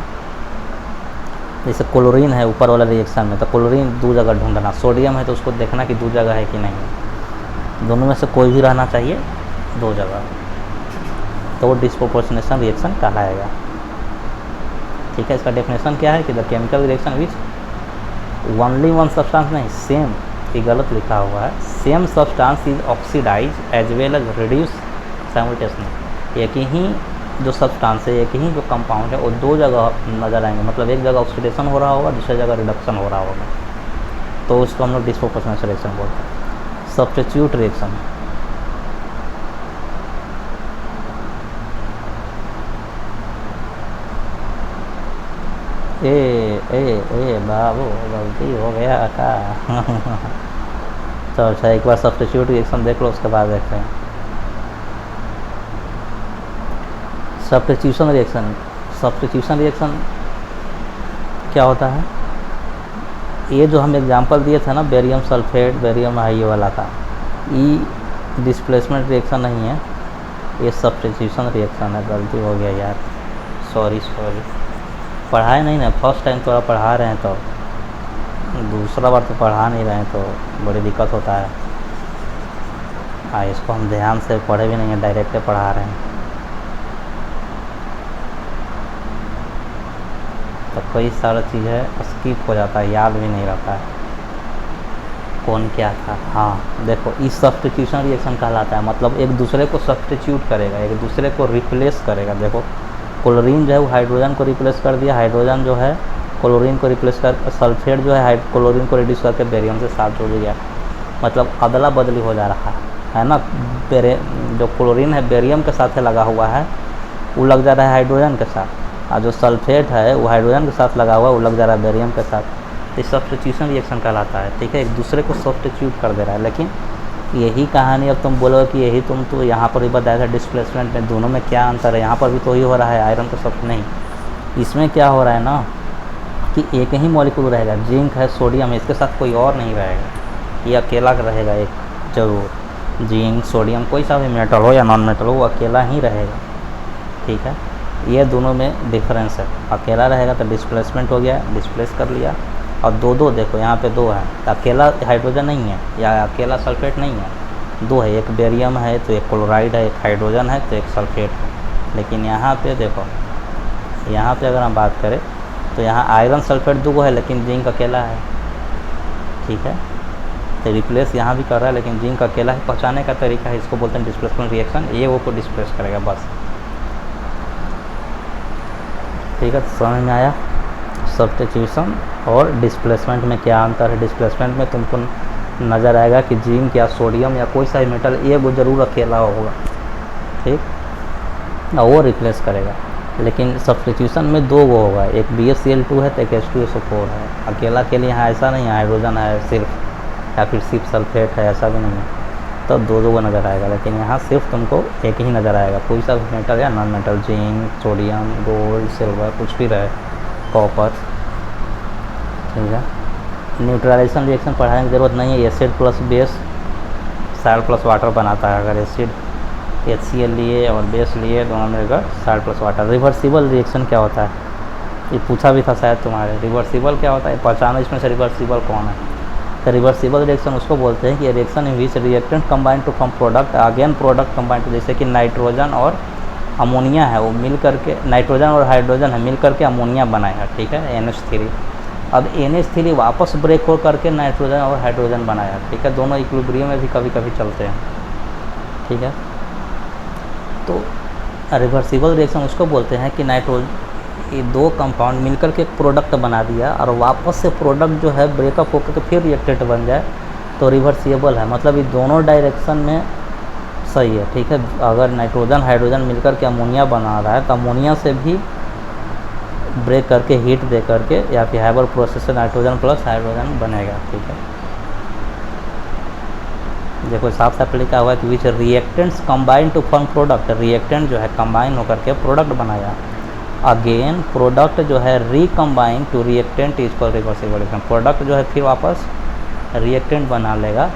जैसे क्लोरीन है ऊपर वाला रिएक्शन में, तो क्लोरीन दो जगह ढूंढना, सोडियम है तो उसको देखना कि दो जगह है कि नहीं है, दोनों में से कोई भी रहना चाहिए दो जगह। तो वो डिस्प्रोपोर्शनेशन रिएक्शन कहलाएगा। ठीक है, इसका डेफिनेशन क्या है कि the chemical reaction which only one substance नहीं, सेम, ये गलत लिखा हुआ है, same substance is oxidise as well as reduce simultaneously. एक ही जो सब्सटेंस है, एक ही जो कंपाउंड है, वो दो जगह नज़र आएंगे, मतलब एक जगह ऑक्सीडेशन हो रहा होगा, दूसरी जगह रिडक्शन हो रहा होगा, तो उसको हम लोग डिस्प्रोपोर्शनेशन रिएक्शन बोलते हैं। सब्स्टिट्यूट रिएक्शन, ए बाबू गलती हो गया का तो अच्छा एक बार सब्स्टिट्यूट रिएक्शन देख लो, उसके बाद देखते हैं सब्स्टिट्यूशन रिएक्शन। सब्स्टिट्यूशन रिएक्शन क्या होता है? ये जो हम एग्जांपल दिए थे ना, बेरियम सल्फेट, बेरियम हाई वाला का, ये डिस्प्लेसमेंट रिएक्शन नहीं है, ये सब्स्टिट्यूशन रिएक्शन है। गलती हो गया यार, सॉरी। पढ़ाए नहीं ना, फर्स्ट टाइम थोड़ा पढ़ा रहे हैं, तो दूसरा बार तो पढ़ा नहीं रहे हैं, तो बड़ी दिक्कत होता है। इसको हम ध्यान से पढ़े भी नहीं है, डायरेक्ट पढ़ा रहे हैं, तो कई सारा चीज़ है स्किप हो जाता है, याद भी नहीं रहता है कौन क्या था। हाँ देखो, इस सब्स्टिट्यूशन रिएक्शन कहलाता है, मतलब एक दूसरे को सब्स्टिट्यूट करेगा, एक दूसरे को रिप्लेस करेगा। देखो क्लोरीन जो है वो हाइड्रोजन को रिप्लेस कर दिया, हाइड्रोजन जो है क्लोरीन को रिप्लेस कर, सल्फेट जो है क्लोरीन को रिड्यूस करके बेरियम से साथ जुड़ गया, मतलब अदला बदली हो जा रहा है ना। जो क्लोरीन है बेरियम के साथ लगा हुआ है, वो लग जा रहा है हाइड्रोजन के साथ, और जो सल्फेट है वो हाइड्रोजन के साथ लगा हुआ है, वो लग जा रहा है बेरियम के साथ। इस सब्स्टिट्यूशन रिएक्शन कहलाता है। ठीक है, एक दूसरे को सब्स्टिट्यूट कर दे रहा है। लेकिन यही कहानी अब तुम बोलोगे कि यही तुम तो यहाँ पर भी बताया था डिस्प्लेसमेंट में, दोनों में क्या अंतर है? यहाँ पर भी तो ही हो रहा है, आयरन तो सब नहीं। इसमें क्या हो रहा है ना कि एक ही मॉलिक्यूल रहेगा, जिंक है, सोडियम है, इसके साथ कोई और नहीं रहेगा, ये अकेला रहेगा एक जरूर। जिंक, सोडियम, कोई सा भी मेटल हो या नॉन मेटल हो, वो अकेला ही रहेगा। ठीक है, ये दोनों में डिफरेंस है। अकेला रहेगा तो डिस्प्लेसमेंट हो गया, डिस्प्लेस कर लिया, और दो देखो यहाँ पे दो है, तो अकेला हाइड्रोजन नहीं है या अकेला सल्फेट नहीं है, दो है, एक बेरियम है तो एक क्लोराइड है, एक हाइड्रोजन है तो एक सल्फेट है। लेकिन यहाँ पे देखो, यहाँ पे अगर हम बात करें तो यहाँ आयरन सल्फेट दो है, लेकिन जिंक अकेला है। ठीक है, तो रिप्लेस यहाँ भी कर रहा है, लेकिन जिंक अकेला है। पहचाने का तरीका है, इसको बोलते हैं डिस्प्लेसमेंट रिएक्शन, ये वो को डिस्प्लेस करेगा बस। ठीक है, तो समझ में आया सब्स्टिट्यूशन और डिस्प्लेसमेंट में क्या अंतर है। डिस्प्लेसमेंट में तुमको नज़र आएगा कि जिंक या सोडियम या कोई सा भी मेटल एक वो ज़रूर अकेला होगा, ठीक, और वो रिप्लेस करेगा। लेकिन सब्स्टिट्यूशन में दो वो होगा, एक BaCl2 है तो एक H2SO4 है। अकेला के लिए यहाँ ऐसा नहीं है हाइड्रोजन है सिर्फ, या फिर सिर्फ सल्फेट है, ऐसा भी नहीं है, तो दो को नज़र आएगा। लेकिन यहाँ सिर्फ तुमको एक ही नज़र आएगा, कोई सा भी मेटल या non metal, zinc, sodium, gold, silver, कुछ भी रहे, कॉपर। ठीक है, न्यूट्रलाइजेशन रिएक्शन पढ़ाने की ज़रूरत नहीं है। Acid plus base salt plus water बनाता है। अगर एसिड HCl लिए और बेस लिए, दोनों मिलकर salt plus water. Reversible reaction क्या होता है, ये पूछा भी था शायद तुम्हारे। रिवर्सिबल क्या होता है, पहचानो इसमें से रिवर्सिबल कौन है। तो रिवर्सिबल रिएक्शन उसको बोलते हैं कि reaction in which reactant combine to form product, again product combine to, जैसे कि नाइट्रोजन और अमोनिया है, वो मिल करके, नाइट्रोजन और हाइड्रोजन है मिल करके अमोनिया बनाया। ठीक है, NH3। अब NH3 वापस ब्रेक हो करके नाइट्रोजन और हाइड्रोजन बनाया। ठीक है, दोनों इक्विलिब्रियम में भी कभी कभी चलते हैं। ठीक है, तो रिवर्सिबल रिएक्शन उसको बोलते हैं कि ये दो कंपाउंड मिलकर के एक प्रोडक्ट बना दिया और वापस से प्रोडक्ट जो है ब्रेकअप होकर के फिर रिएक्टेंट बन जाए, तो रिवर्सिबल है। मतलब ये दोनों डायरेक्शन में सही है। ठीक है, अगर नाइट्रोजन हाइड्रोजन मिलकर के अमोनिया बना रहा है, तो अमोनिया से भी ब्रेक करके हीट दे करके या फिर हाइबर प्रोसेस से नाइट्रोजन प्लस हाइड्रोजन बनेगा। ठीक है, देखो साफ साफ लिखा हुआ है कि which reactants combine to form product, reactant जो है कंबाइन होकर के प्रोडक्ट बनाया। अगेन प्रोडक्ट जो है recombine to reactant is called reversible reaction. Product जो है फिर वापस रिएक्टेंट बना लेगा।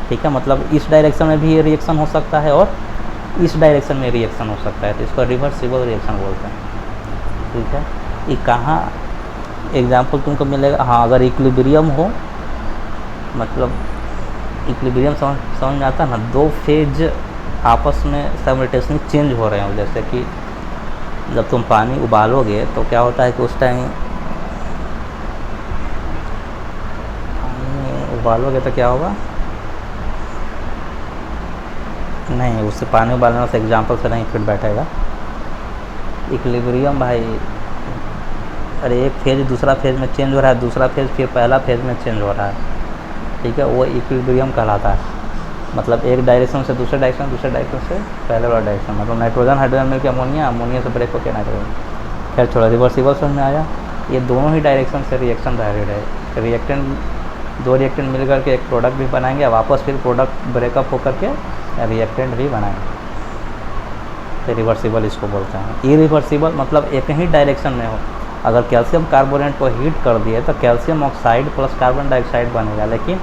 ठीक है, मतलब इस डायरेक्शन में भी ये रिएक्शन हो सकता है और इस डायरेक्शन में रिएक्शन हो सकता है, तो इसको रिवर्सिबल रिएक्शन बोलते हैं। ठीक है, ये कहाँ एग्जाम्पल तुमको मिलेगा, हाँ अगर इक्विलिब्रियम हो, मतलब इक्विलिब्रियम समझ में आता है ना, दो फेज आपस में साइमल्टेनियसली चेंज हो रहे हो। जैसे कि जब तुम पानी उबालोगे तो क्या होता है कि उस टाइम पानी उबालोगे तो क्या होगा, नहीं उससे पानी उबालने से एग्जाम्पल से नहीं फिट बैठेगा। इक्विलिब्रियम भाई, अरे एक फेज दूसरा फेज में चेंज हो रहा है, दूसरा फेज फिर पहला फेज में चेंज हो रहा है, ठीक है, वो इक्विलिब्रियम कहलाता है। मतलब एक डायरेक्शन से दूसरे डायरेक्शन, दूसरे डायरेक्शन से पहले वाला डायरेक्शन, मतलब नाइट्रोजन हाइड्रोजन मिलकर अमोनिया, अमोनिया से ब्रेक होकर नाइट्रोजन। खैर छोड़ा, रिवर्सिबल समझ में आया। ये दोनों ही डायरेक्शन से रिएक्शन वैलिड है। रिएक्टेंट, दो रिएक्टेंट मिल करके एक प्रोडक्ट भी बनाएंगे, वापस फिर प्रोडक्ट ब्रेकअप होकर के रिएक्टेंट भी बनाएंगे, तो रिवर्सिबल इसको बोलते हैं। इरिवर्सिबल मतलब एक ही डायरेक्शन में हो। अगर कैल्शियम कार्बोनेट को हीट कर दिए तो calcium oxide plus carbon dioxide बनेगा, लेकिन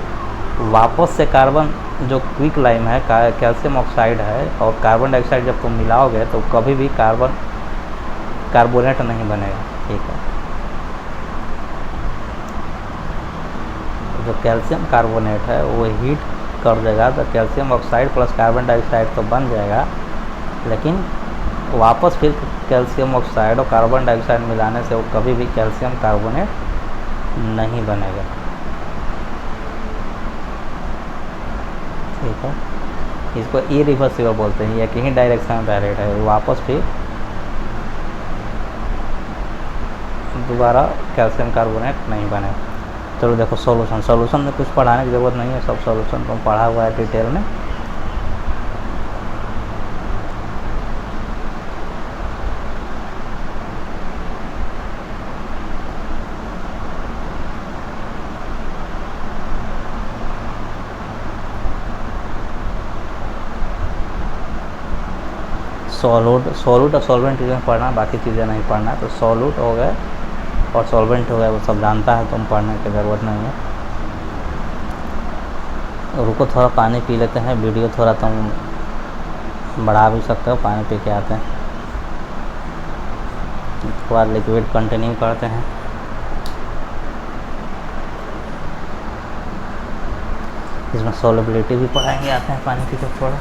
वापस से कार्बन जो क्विक लाइम है, कैल्शियम ऑक्साइड है और कार्बन डाइऑक्साइड जब तुम मिलाओगे तो कभी भी कार्बोनेट नहीं बनेगा, ठीक है। जो कैल्शियम कार्बोनेट है वो हीट कर देगा तो calcium oxide plus carbon dioxide तो बन जाएगा, लेकिन वापस फिर कैल्शियम ऑक्साइड और कार्बन डाइऑक्साइड मिलाने से वो कभी भी कैल्शियम कार्बोनेट नहीं बनेगा, ठीक है। इसको इरिवर्सिबल बोलते हैं, एक ही डायरेक्शन में वैलिड है, वापस फिर दोबारा कैल्शियम कार्बोनेट नहीं बने। चलो देखो सॉल्यूशन में कुछ पढ़ाने की ज़रूरत नहीं है, सब सॉल्यूशन को पढ़ा हुआ है डिटेल में। सॉल्यूट और सॉल्वेंट चीज़ें पढ़ना, बाकी चीज़ें नहीं पढ़ना। तो सॉल्यूट हो गए और सॉल्वेंट हो गए, वो सब जानता है, तुम पढ़ने की ज़रूरत नहीं है। रुको थोड़ा पानी पी लेते हैं, वीडियो थोड़ा तुम बढ़ा भी सकते हो, पानी पी के आते हैं, उसके बाद लिक्विड कंटिन्यू करते हैं। इसमें सॉल्युबिलिटी भी पढ़ाएंगे, आते हैं पानी पी के थोड़ा।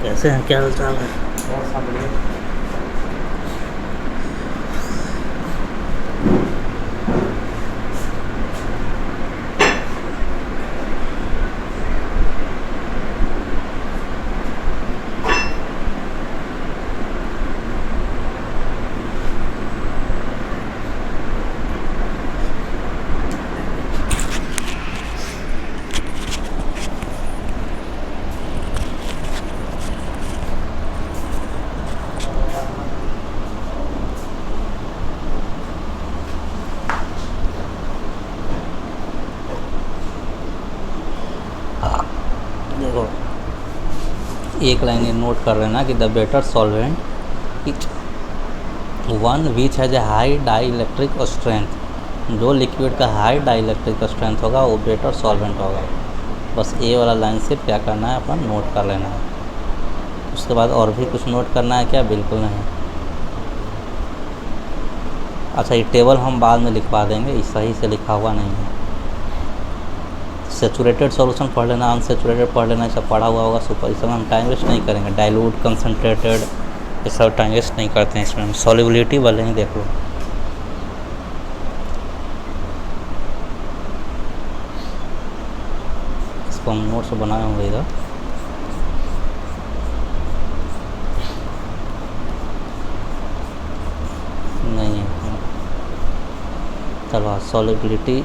कैसे हैं, क्या हाल चाल है? बहुत सा बढ़िया। देखो एक लाइन ये नोट कर लेना कि the better solvent one which has a high dielectric strength. जो लिक्विड का हाई डाई इलेक्ट्रिक स्ट्रेंथ होगा वो बेटर सॉल्वेंट होगा। बस ए वाला लाइन सिर्फ क्या करना है, अपन नोट कर लेना है। उसके बाद और भी कुछ नोट करना है क्या? बिल्कुल नहीं। अच्छा, ये टेबल हम बाद में लिखवा देंगे, ये सही से लिखा हुआ नहीं है। सेचुरेटेड सॉल्यूशन पढ़ लेना, अनसेचुरेटेड पढ़ लेना, ये सब पढ़ा हुआ होगा सुपर। इस समय हम टाइम वेस्ट नहीं करेंगे। डाइल्यूट, कंसनट्रेटेड, ये सब टाइम वेस्ट नहीं करते हैं इसमें। हम सॉल्युबिलिटी वाले ही देख लो। इसको हम नोट्स बनाए होंगे इधर। नहीं है, चलो सॉल्युबिलिटी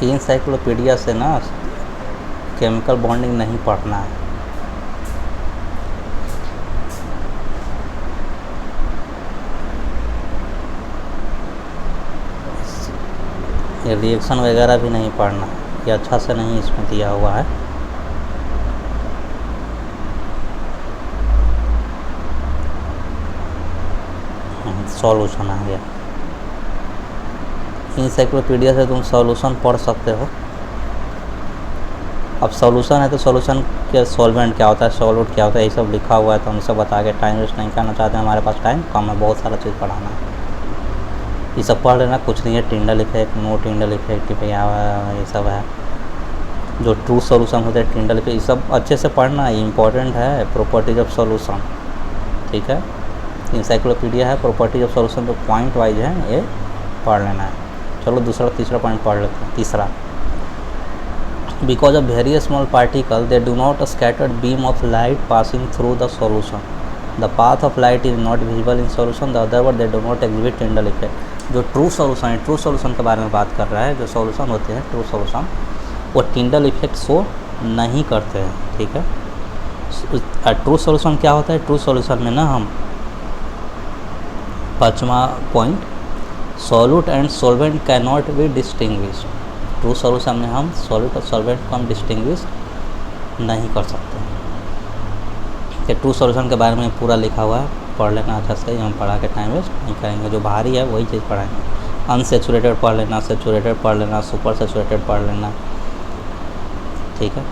इंसाइक्लोपीडिया से ना केमिकल बॉन्डिंग नहीं पढ़ना है। ये रिएक्शन वगैरह भी नहीं पढ़ना है, ये अच्छा से नहीं इसमें दिया हुआ है। सॉल्यूशन आ गया। इंसाइक्लोपीडिया से तुम सॉल्यूशन पढ़ सकते हो। अब सॉल्यूशन है तो सॉल्यूशन के सॉल्वेंट क्या होता है, सॉल्यूट क्या होता है, ये सब लिखा हुआ है। तो हम सब बता के टाइम वेस्ट नहीं करना चाहते हैं, हमारे पास टाइम कम है, बहुत सारा चीज़ पढ़ाना है। ये सब पढ़ लेना, कुछ नहीं है। Tyndall effect, no Tyndall effect, ये सब है जो ट्रू सॉल्यूशन होते हैं। टिंडल इफेक्ट, ये सब अच्छे से पढ़ना है, इंपॉर्टेंट है। प्रॉपर्टीज ऑफ सॉल्यूशन, ठीक है। इंसाइक्लोपीडिया है, प्रॉपर्टीज ऑफ सॉल्यूशन जो पॉइंट वाइज है ये पढ़ लेना है। चलो दूसरा तीसरा पॉइंट पढ़ लेते हैं। तीसरा, because of very small particle they do not scattered beam of light passing through the solution, the path of light is not visible in solution, the other word they do not exhibit Tyndall effect. जो true solution है, true solution के बारे में बात कर रहा है। जो सॉल्यूशन होते हैं ट्रू सॉल्यूशन, वो टिंडल इफेक्ट शो नहीं करते हैं, ठीक है। ट्रू सॉल्यूशन क्या होता है? ट्रू सॉल्यूशन में ना हम पाँचवा point, solute and solvent can not be distinguish. True solution में हम सॉल्यूट और सॉल्वेंट को हम डिस्टिंग्विश नहीं कर सकते। कि ट्रू सॉल्यूशन के बारे में पूरा लिखा हुआ है, पढ़ लेना अच्छा से। हम पढ़ा के टाइम वेस्ट नहीं करेंगे, जो बाहरी है वही चीज़ पढ़ाएंगे। अनसेचुरेटेड पढ़ लेना, सेचुरेटेड पढ़ लेना, सुपर सेचुरेटेड पढ़ लेना, ठीक है।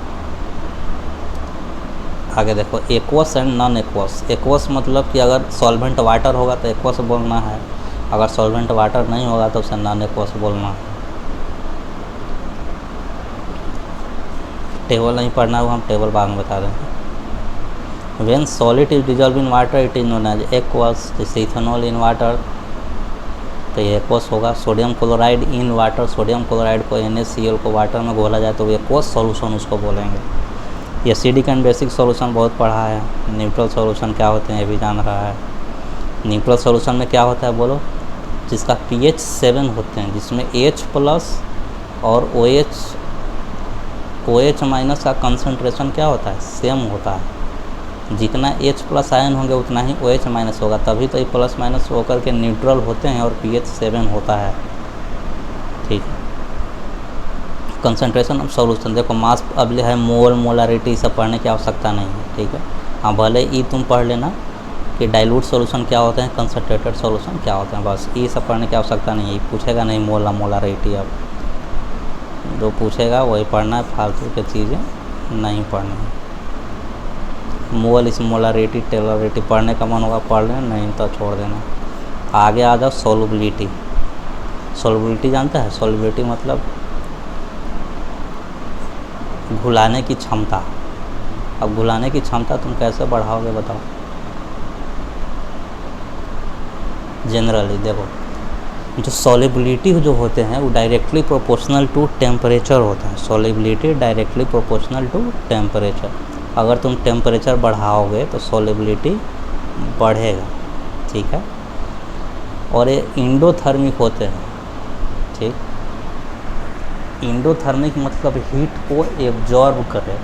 आगे देखो, aqueous and non aqueous. Aqueous मतलब कि अगर सॉल्वेंट वाटर होगा तो एक्वस बोलना है, अगर सॉल्वेंट वाटर नहीं होगा तो उसे नॉन एक्वस बोलना है। टेबल नहीं पढ़ना है, हम टेबल बाद में बता देंगे। When solid is dissolved in water it is known as aqueous। जैसे इथेनॉल इन वाटर तो ये एक्वस होगा। Sodium chloride in water, sodium chloride को NaCl को वाटर में घोला जाए तो एक्वस सॉल्यूशन उसको बोलेंगे। ये एसिडिक एंड बेसिक सॉल्यूशन बहुत पढ़ा है। न्यूट्रल सॉल्यूशन क्या होते हैं ये भी जान रहा है। न्यूट्रल सॉल्यूशन में क्या होता है बोलो? जिसका pH 7 होते हैं, जिसमें H प्लस और OH माइनस का कंसंट्रेशन क्या होता है? सेम होता है। जितना H प्लस आयन होंगे उतना ही OH माइनस होगा, तभी तो ये प्लस माइनस होकर के न्यूट्रल होते हैं और pH 7 होता है, ठीक है। कंसंट्रेशन ऑफ सॉल्यूशन देखो, मास अब है, मोल, मोलारिटी सब पढ़ने की आवश्यकता नहीं है, ठीक है। हाँ, भले ही तुम पढ़ लेना कि डाइल्यूट सॉल्यूशन क्या होते हैं, कंसंट्रेटेड सॉल्यूशन क्या होते हैं, बस ये सब पढ़ने की आवश्यकता नहीं है। पूछेगा नहीं मोल, मोलारिटी, अब जो पूछेगा वही पढ़ना है, फालतू की चीज़ें नहीं पढ़नी है। मोल, इस मोलारिटी, टेलरिटी पढ़ने का मन होगा पढ़ लेना, नहीं तो छोड़ देना। आगे आ जाओ, सोलबिलिटी। सोलबिलिटी जानते हैं? सोलबिलिटी मतलब घुलाने की क्षमता। अब घुलाने की क्षमता तुम कैसे बढ़ाओगे बताओ? जनरली देखो, जो सॉल्युबिलिटी जो होते हैं वो डायरेक्टली प्रोपोर्शनल टू टेम्परेचर होते हैं। Solubility directly proportional to temperature. अगर तुम टेम्परेचर बढ़ाओगे तो सॉल्युबिलिटी बढ़ेगा, ठीक है। और ये इंडोथर्मिक होते हैं, ठीक। इंडोथर्मिक मतलब हीट को एब्जॉर्ब करे,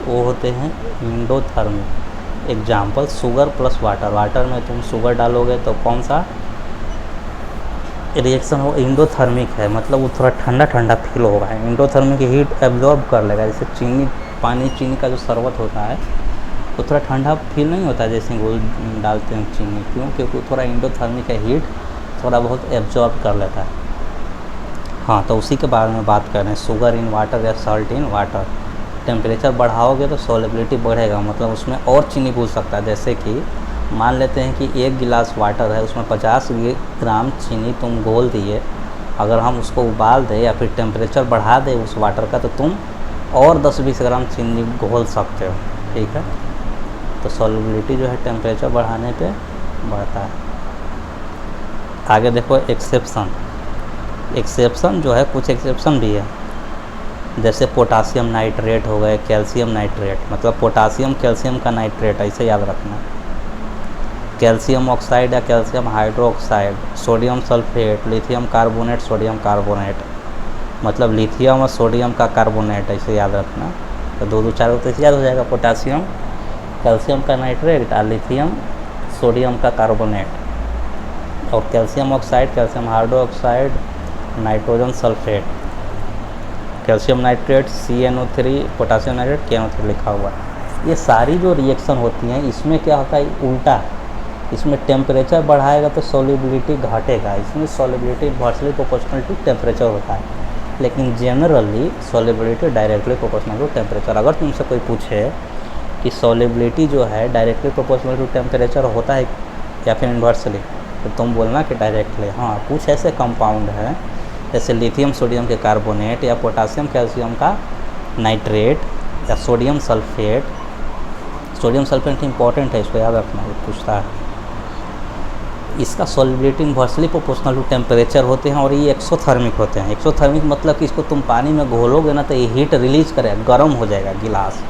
वो होते हैं endothermic. Example, sugar plus water. Water में तुम शुगर डालोगे तो कौन सा रिएक्शन हो? इंडोथर्मिक है, मतलब वो थोड़ा ठंडा ठंडा फील होगा। इंडोथर्मिक हीट एब्जॉर्ब कर लेगा। जैसे चीनी, पानी, चीनी का जो शरबत होता है तो थोड़ा ठंडा फील नहीं होता जैसे घोल डालते हैं चीनी, क्यों? क्योंकि थोड़ा इंडोथर्मिक हीट थोड़ा बहुत एब्जॉर्ब कर लेता है। हाँ, तो उसी के बारे में बात कर रहे हैं, शुगर इन वाटर या सॉल्ट इन वाटर। टेम्परेचर बढ़ाओगे तो सॉलिबिलिटी बढ़ेगा, मतलब उसमें और चीनी घुल सकता है। जैसे कि मान लेते हैं कि 1 गिलास वाटर है, उसमें 50 ग्राम चीनी तुम घोल दिए, अगर हम उसको उबाल दें या फिर टेम्परेचर बढ़ा दें उस वाटर का, तो तुम और 10-20 ग्राम चीनी घोल सकते हो, ठीक है। तो सॉलिबिलिटी जो है टेम्परेचर बढ़ाने पे बढ़ता है। आगे देखो एक्सेप्शन जो है, कुछ एक्सेप्शन भी है, जैसे पोटासियम नाइट्रेट हो गए, कैल्शियम नाइट्रेट, मतलब पोटासियम कैल्शियम का नाइट्रेट, ऐसे याद रखना। कैल्शियम ऑक्साइड या calcium hydroxide, sodium sulphate, lithium carbonate, sodium carbonate, मतलब लिथियम और सोडियम का कार्बोनेट, ऐसे याद रखना। तो 2-4 तो याद हो जाएगा, पोटासियम कैल्शियम का नाइट्रेट और लिथियम सोडियम का कार्बोनेट। और calcium oxide, calcium hydroxide, nitrogen sulphate, calcium nitrate CnO3, potassium nitrate KNO3 लिखा हुआ है। ये सारी जो रिएक्शन होती हैं, इसमें क्या होता है, उल्टा है। इसमें टेम्परेचर बढ़ाएगा तो सॉलिबिलिटी घटेगा, इसमें solubility inversely proportional to temperature होता है, लेकिन generally solubility directly proportional to temperature. अगर तुमसे कोई पूछे कि सॉलिबिलिटी जो है डायरेक्टली प्रोपोर्शनल टू टेम्परेचर होता है या फिर इन्वर्सली, तो तुम बोलना कि डायरेक्टली। हाँ, कुछ ऐसे कंपाउंड हैं जैसे लिथियम सोडियम के कार्बोनेट या पोटासियम कैल्शियम का नाइट्रेट या sodium sulphate. Sodium sulphate important है, इसको याद रखना, ये पूछता है। इसका solubility inversely proportional to temperature होते हैं और ये एक्सोथर्मिक होते हैं। एक्सोथर्मिक मतलब कि इसको तुम पानी में घोलोगे ना तो ये हीट रिलीज करेगा, गर्म हो जाएगा गिलास।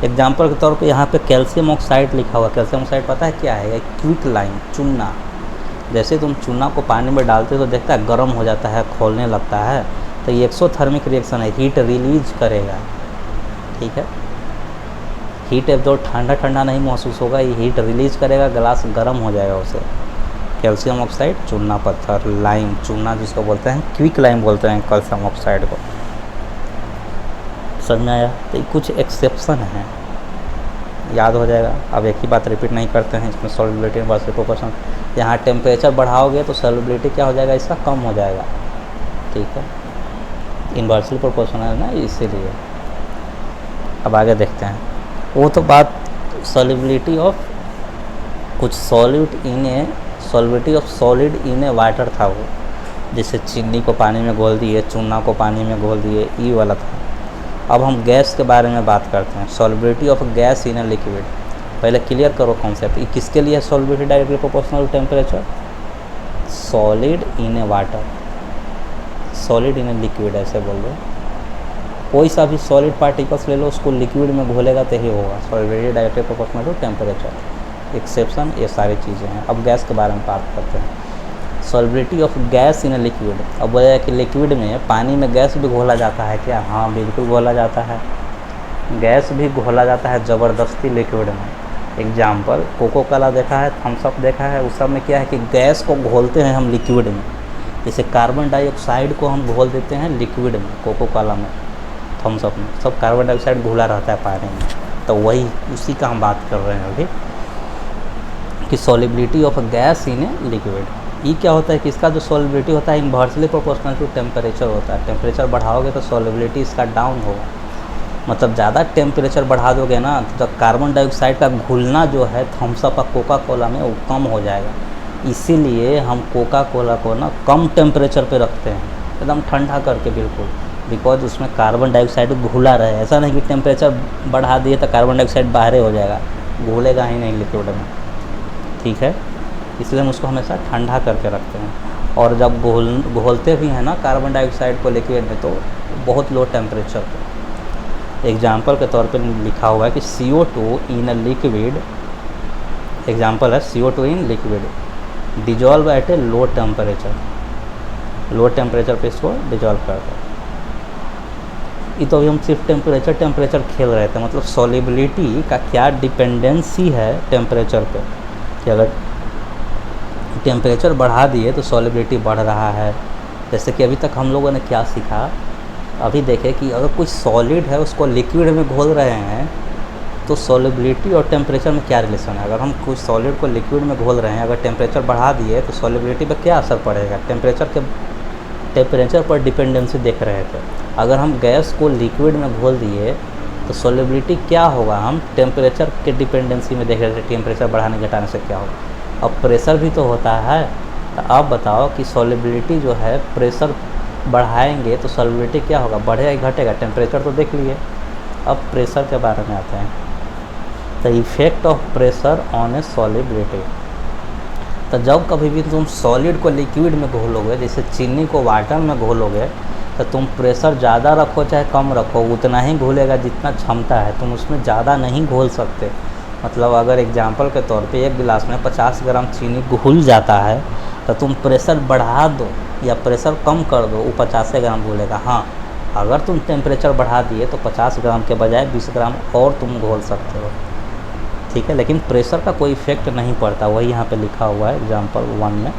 एग्जाम्पल के तौर पे यहाँ पे कैल्शियम ऑक्साइड लिखा हुआ। कैल्शियम ऑक्साइड पता है क्या है? क्विक लाइम, चूना। जैसे तुम चूना को पानी में डालते हो तो देखता है गर्म हो जाता है, खोलने लगता है, तो ये एक्सोथर्मिक रिएक्शन है, हीट रिलीज करेगा, ठीक है। हीट एब्जॉर्ब, ठंडा ठंडा नहीं महसूस होगा, ये हीट रिलीज करेगा, गिलास गर्म हो जाएगा उसे। कैल्शियम ऑक्साइड, चूना पत्थर, लाइम, चूना जिसको बोलते हैं, क्विक लाइम बोलते हैं कैल्शियम ऑक्साइड को। समझ में आया? तो कुछ एक्सेप्शन है, याद हो जाएगा। अब एक ही बात रिपीट नहीं करते हैं, इसमें सॉलिबिलिटी इन्वर्सली प्रोपोर्शनल। यहाँ टेम्परेचर बढ़ाओगे तो सॉलिबिलिटी क्या हो जाएगा, इसका कम हो जाएगा, ठीक है। इन्वर्सली प्रोपोर्शनल है ना, इसीलिए। अब आगे देखते हैं, वो तो बात सॉलिबिलिटी ऑफ कुछ solid in A, solubility of solid in a water था वो, जैसे चीनी को पानी में घोल दिए, चूना को पानी में घोल दिए, ये वाला था। अब हम गैस के बारे में बात करते हैं, solubility of gas in a liquid. पहले क्लियर करो कॉन्सेप्ट, ये किसके लिए है solubility directly proportional to temperature? Solid in a water, solid in a liquid, ऐसे बोल दो। कोई सा भी सॉलिड पार्टिकल्स ले लो, उसको लिक्विड में घोलेगा तो ही होगा solubility directly proportional to temperature. Exception ये सारी चीज़ें हैं। अब गैस के बारे में बात करते हैं, solubility of gas in a liquid. अब बोला है कि लिक्विड में, पानी में गैस भी घोला जाता है क्या? हाँ, बिल्कुल घोला जाता है, गैस भी घोला जाता है ज़बरदस्ती लिक्विड में। एग्जाम्पल, कोको कोला देखा है, थम्स अप देखा है, उस सब में क्या है कि गैस को घोलते हैं हम लिक्विड में। जैसे कार्बन डाइऑक्साइड को हम घोल देते हैं लिक्विड में, कोको कोला में, थम्स अप में, सब कार्बन डाइऑक्साइड घुला रहता है पानी में। तो वही उसी का हम बात कर रहे हैं अभी, कि solubility of gas in a liquid. ये क्या होता है कि इसका जो सॉलिबिलिटी होता है इन्वर्सली प्रोपोर्शनल टू टेम्परेचर होता है। टेम्परेचर बढ़ाओगे तो सॉलिबिलिटी इसका डाउन होगा, मतलब ज़्यादा टेम्परेचर बढ़ा दोगे ना तो कार्बन डाइऑक्साइड का घुलना जो है थम्स अप और कोका कोला में वो कम हो जाएगा। इसीलिए हम कोका कोला को ना कम टेम्परेचर पे रखते हैं, एकदम ठंडा करके बिल्कुल, बिकॉज उसमें कार्बन डाइऑक्साइड घुला रहे। ऐसा नहीं कि टेम्परेचर बढ़ा दिए तो कार्बन डाइऑक्साइड बाहर हो जाएगा, घुलेगा ही नहीं लिक्विड में, ठीक है। इसलिए हम उसको हमेशा ठंडा करके रखते हैं। और जब घोलते भी हैं ना कार्बन डाइऑक्साइड को लिक्विड में, तो बहुत लो टेम्परेचर पे। एग्जाम्पल के तौर पे लिखा हुआ है कि CO2 in a liquid, example है CO2 in liquid dissolve at a low temperature. Low temperature पे इसको डिजॉल्व करते हैं। ये तो अभी हम सिर्फ टेम्परेचर खेल रहे थे, मतलब सॉलिबिलिटी का क्या डिपेंडेंसी है टेम्परेचर पे, कि अगर टेम्परेचर बढ़ा दिए तो सॉलिबिलिटी बढ़ रहा है। जैसे कि अभी तक हम लोगों ने क्या सीखा, अभी देखें कि अगर कुछ सॉलिड है उसको लिक्विड में घोल रहे हैं तो सॉलिबिलिटी और टेम्परेचर में क्या रिलेशन है? अगर हम कुछ सॉलिड को लिक्विड में घोल रहे हैं, अगर टेम्परेचर बढ़ा दिए तो सॉलिबिलिटी पर क्या असर पड़ेगा? टेम्परेचर पर डिपेंडेंसी देख रहे थे। अगर हम गैस को लिक्विड में घोल दिए तो सॉलिबिलिटी क्या होगा? हम टेम्परेचर के डिपेंडेंसी में देख रहे थे, टेम्परेचर बढ़ाने घटाने से क्या होगा। अब प्रेशर भी तो होता है, तो आप बताओ कि सॉलिबिलिटी जो है, प्रेशर बढ़ाएंगे तो सॉलिबिलिटी क्या होगा? बढ़ेगा या घटेगा? टेम्परेचर तो देख लिए। अब प्रेशर के बारे में आते हैं। The effect of pressure on A solubility. तो जब कभी भी तुम सॉलिड को लिक्विड में घोलोगे, जैसे चीनी को वाटर में घोलोगे, तो तुम प्रेशर ज़्यादा रखो चाहे कम रखो, उतना ही घुलेगा जितना क्षमता है। तुम उसमें ज़्यादा नहीं घोल सकते। मतलब अगर एग्जांपल के तौर पे एक गिलास में 50 ग्राम चीनी घुल जाता है, तो तुम प्रेशर बढ़ा दो या प्रेशर कम कर दो, वो 50 ग्राम घुलेगा। हाँ, अगर तुम टेम्परेचर बढ़ा दिए तो 50 ग्राम के बजाय 20 ग्राम और तुम घोल सकते हो, ठीक है। लेकिन प्रेशर का कोई इफेक्ट नहीं पड़ता। वही यहाँ पे लिखा हुआ है एग्जांपल 1 में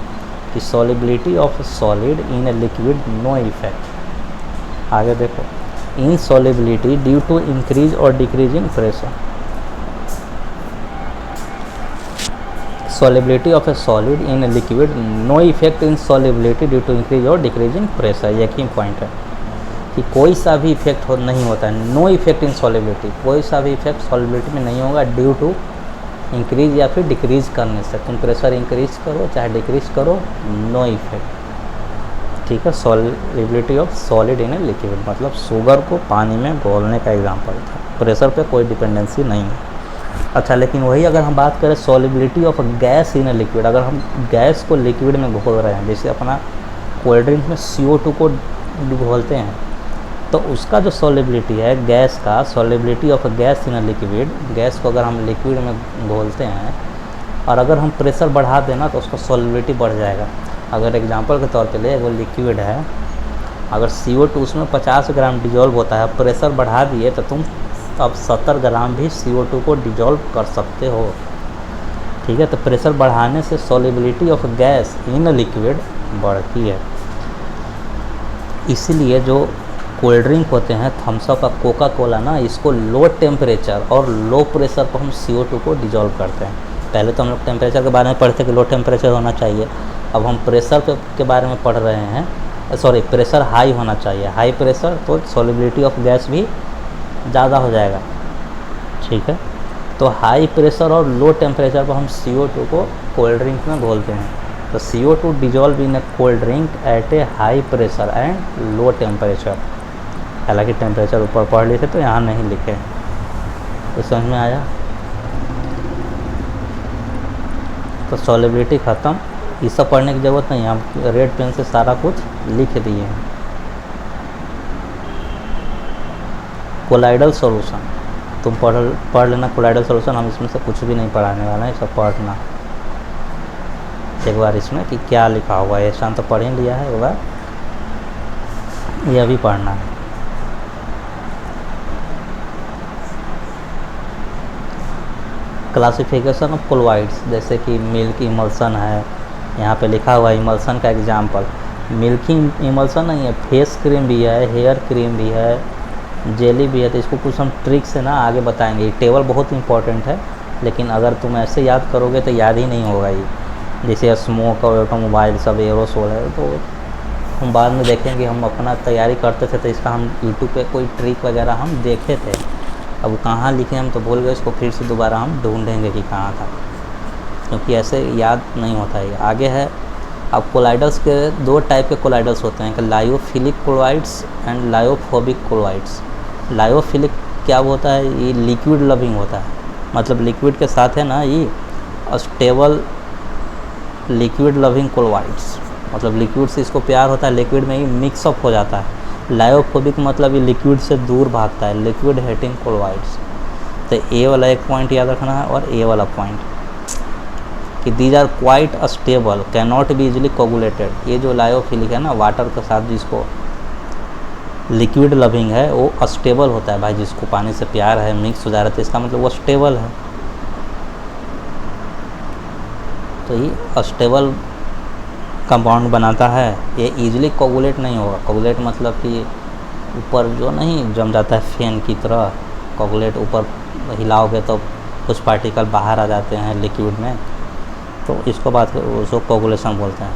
कि solubility of solid in a liquid no effect. आगे देखो, in solubility due to increase और decrease in pressure. Solubility of a solid in a liquid no effect in solubility due to increase और decrease in pressure. एक ही point है कि कोई सा भी इफेक्ट नहीं होता है। नो इफेक्ट इन सॉलिबिलिटी, कोई सा भी इफेक्ट सॉलिबिलिटी में नहीं होगा ड्यू टू इंक्रीज या फिर डिक्रीज करने से। तुम प्रेशर इंक्रीज करो चाहे डिक्रीज करो, नो इफेक्ट, ठीक है। Solubility of solid in a liquid मतलब शुगर को पानी में घोलने का एग्जांपल था। प्रेशर पे कोई डिपेंडेंसी नहीं है। अच्छा, लेकिन वही अगर हम बात करें solubility of gas in a liquid, अगर हम गैस को लिक्विड में घोल रहे हैं, जैसे अपना कोल्ड ड्रिंक में CO2 को घोलते हैं, तो उसका जो सॉलिबिलिटी है गैस का, solubility of gas in a liquid, gas को अगर हम लिक्विड में घोलते हैं और अगर हम प्रेशर बढ़ा देना तो उसका सॉलिबिलिटी बढ़ जाएगा। अगर एग्जांपल के तौर पे ले, वो लिक्विड है, अगर CO2 उसमें 50 ग्राम डिजॉल्व होता है, प्रेशर बढ़ा दिए तो तुम अब 70 ग्राम भी CO2 को डिजॉल्व कर सकते हो, ठीक है। तो प्रेशर बढ़ाने से solubility of gas in a liquid बढ़ती है। इसीलिए जो कोल्ड ड्रिंक होते हैं, थम्स अप, कोका कोला ना, इसको लो टेम्परेचर और लो प्रेशर पर हम CO2 को डिजॉल्व करते हैं। पहले तो हम लोग टेम्परेचर के बारे में पढ़ते कि लो टेम्परेचर होना चाहिए, अब हम प्रेशर के बारे में पढ़ रहे हैं। सॉरी, प्रेशर हाई होना चाहिए। हाई प्रेशर तो सॉलिबिलिटी ऑफ गैस भी ज़्यादा हो जाएगा, ठीक है। तो हाई प्रेशर और लो टेम्परेचर पर हम CO2 को कोल्ड ड्रिंक में घोलते हैं। तो CO2 dissolve in A cold drink eight A high pressure and low temperature. हालांकि टेम्परेचर ऊपर पढ़ लिए थे तो यहाँ नहीं लिखे, तो समझ में आया। तो सॉलिबिलिटी ख़त्म, ये सब पढ़ने की ज़रूरत नहीं है, हम रेड पेन से सारा कुछ लिख दिए हैं। कोलाइडल सॉल्यूशन तुम पढ़ लेना, कोलाइडल सॉल्यूशन हम इसमें से कुछ भी नहीं पढ़ाने वाले हैं, सब पढ़ना एक बार इसमें कि क्या लिखा हुआ है। शाम तो पढ़ ही लिया है, एक बार ये अभी पढ़ना है। क्लासिफिकेशन ऑफ कोलॉइड्स, जैसे कि मिल्क इमल्सन है, यहाँ पे लिखा हुआ है इमल्सन का एग्जांपल। मिल्की इमल्सन नहीं है, फेस क्रीम भी है, हेयर क्रीम भी है, जेली भी है। तो इसको कुछ हम ट्रिक से ना आगे बताएंगे। ये टेबल बहुत इंपॉर्टेंट है, लेकिन अगर तुम ऐसे याद करोगे तो याद ही नहीं होगा ये। जैसे स्मोक और ऑटोमोबाइल सब एरोसोल है, तो हम बाद में देखेंगे। हम अपना तैयारी करते थे तो इसका हम यूट्यूब पे कोई ट्रिक वगैरह हम देखे थे, अब कहाँ लिखे हम तो भूल गए, इसको फिर से दोबारा हम ढूंढेंगे कि कहाँ था, क्योंकि ऐसे याद नहीं होता है। आगे है, अब कोलाइडल्स के 2 टाइप के कोलाइडल्स होते हैं, lyophilic colloids and lyophobic colloids. Lyophilic क्या होता है? ये लिक्विड लविंग होता है, मतलब लिक्विड के साथ है ना, ये स्टेबल लिक्विड लविंग कोलॉइड्स, मतलब लिक्विड से इसको प्यार होता है, लिक्विड में ही मिक्सअप हो जाता है। लायोफोबिक मतलब ये लिक्विड से दूर भागता है, लिक्विड हेटिंग कोलॉइड्स। तो ए वाला एक पॉइंट याद रखना है, और ए वाला पॉइंट कि these are quite stable, can not be easily coagulated. ये जो लायोफिलिक है ना, वाटर के साथ जिसको लिक्विड लविंग है, वो अस्टेबल होता है भाई, जिसको पानी से प्यार है, मिक्स हो जा रहा है, तो इसका मतलब वो स्टेबल है। तो ये अस्टेबल कंपाउंड बनाता है, ये इजीली कोगुलेट नहीं होगा। कोगुलेट मतलब कि ऊपर जो नहीं जम जाता है फेन की तरह, कोगुलेट ऊपर हिलाओगे तो कुछ पार्टिकल बाहर आ जाते हैं लिक्विड में, तो इसको उसको कोगुलेशन बोलते हैं।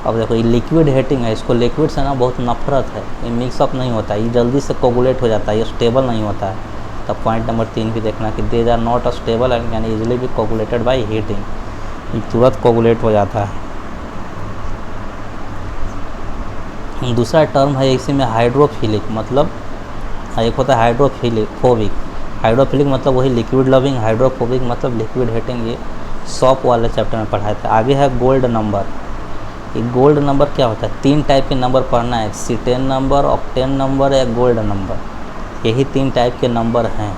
अब देखो ये लिक्विड हीटिंग है, इसको लिक्विड से ना बहुत नफरत है, ये मिक्सअप नहीं होता, ये जल्दी से कोगुलेट हो जाता है, ये स्टेबल नहीं होता है। तब पॉइंट नंबर 3 भी देखना कि they are not stable and can easily be coagulated by heating, ये तुरंत कोगुलेट हो जाता है। दूसरा टर्म है इसी में हाइड्रोफिलिक, मतलब एक होता है हाइड्रोफोबिक। हाइड्रोफिलिक मतलब वही लिक्विड लविंग, हाइड्रोफोबिक मतलब लिक्विड हीटिंग, ये सॉप वाले चैप्टर में पढ़ाए थे। आगे है गोल्ड नंबर। ये गोल्ड नंबर क्या होता है? 3 टाइप के नंबर पढ़ना है, C10 नंबर, ऑक्टेन नंबर या गोल्ड नंबर, यही 3 टाइप के नंबर हैं।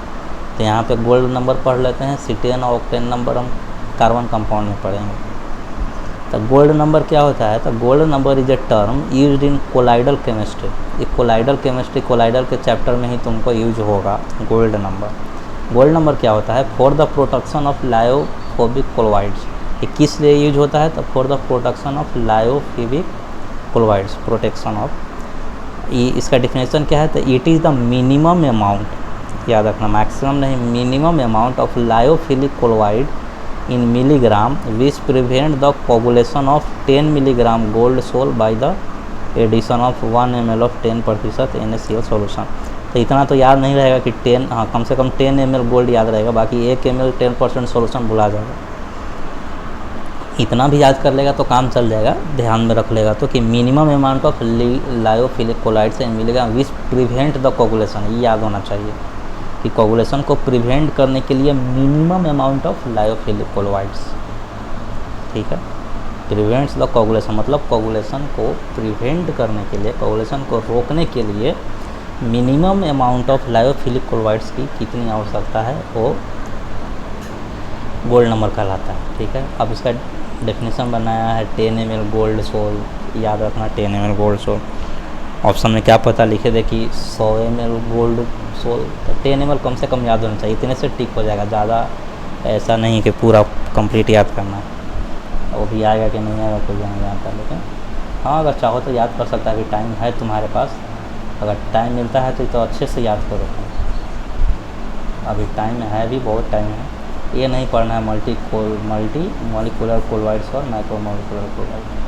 तो यहाँ पे गोल्ड नंबर पढ़ लेते हैं, C10 और ऑक्टेन नंबर हम कार्बन कंपाउंड में पढ़ेंगे। तो गोल्ड नंबर क्या होता है? तो gold number is a term used in colloidal chemistry. ये कोलाइडल केमिस्ट्री, कोलाइडल के चैप्टर में ही तुमको यूज होगा गोल्ड नंबर। गोल्ड नंबर क्या होता है? For the protection of lyophobic colloids. ये किस लिए यूज होता है? तो for the protection of lyophobic colloids, protection of. इसका डिफिनेशन क्या है? तो it is the minimum amount, याद रखना मैक्सिमम नहीं, minimum amount of lyophilic colloid in milligram which prevent the coagulation of 10 milligram gold sol by the addition of 1 ml of 10% NaCl solution। तो इतना तो याद नहीं रहेगा कि 10, हाँ कम से कम 10 ml गोल्ड याद रहेगा, बाकी 1 ml 10% सोल्यूशन भुला जाएगा। इतना भी याद कर लेगा तो काम चल जाएगा, ध्यान में रख लेगा तो कि minimum amount of lyophilic colloids in milligram which prevent the coagulation, ये याद होना चाहिए कि कोगुलेशन को प्रिवेंट करने के लिए minimum amount of lyophilic colloids, ठीक है। प्रिवेंट्स द कोगुलेशन मतलब कोगुलेशन को प्रिवेंट करने के लिए, कोगुलेशन को रोकने के लिए minimum amount of lyophilic colloids की कितनी आवश्यकता है वो गोल्ड नंबर कहलाता है, ठीक है। अब इसका डेफिनेशन बनाया है 10 ml गोल्ड सोल, याद रखना 10 ml गोल्ड सोल। ऑप्शन में क्या पता लिखे दे कि 100 ml गोल्ड सोल, तो 10 ml कम से कम याद होना चाहिए, इतने से ठीक हो जाएगा, ज़्यादा ऐसा नहीं कि पूरा कंप्लीट याद करना। वो भी आएगा कि नहीं आएगा कोई नहीं जानता, लेकिन हाँ अगर चाहो तो याद कर सकता है, अभी टाइम है तुम्हारे पास, अगर टाइम मिलता है तो अच्छे से याद करो। अभी टाइम है, भी बहुत टाइम है, ये नहीं पढ़ना है मल्टी मॉलिक्यूलर कोलॉइड्स और माइक्रो मॉलिक्यूलर कोलॉइड।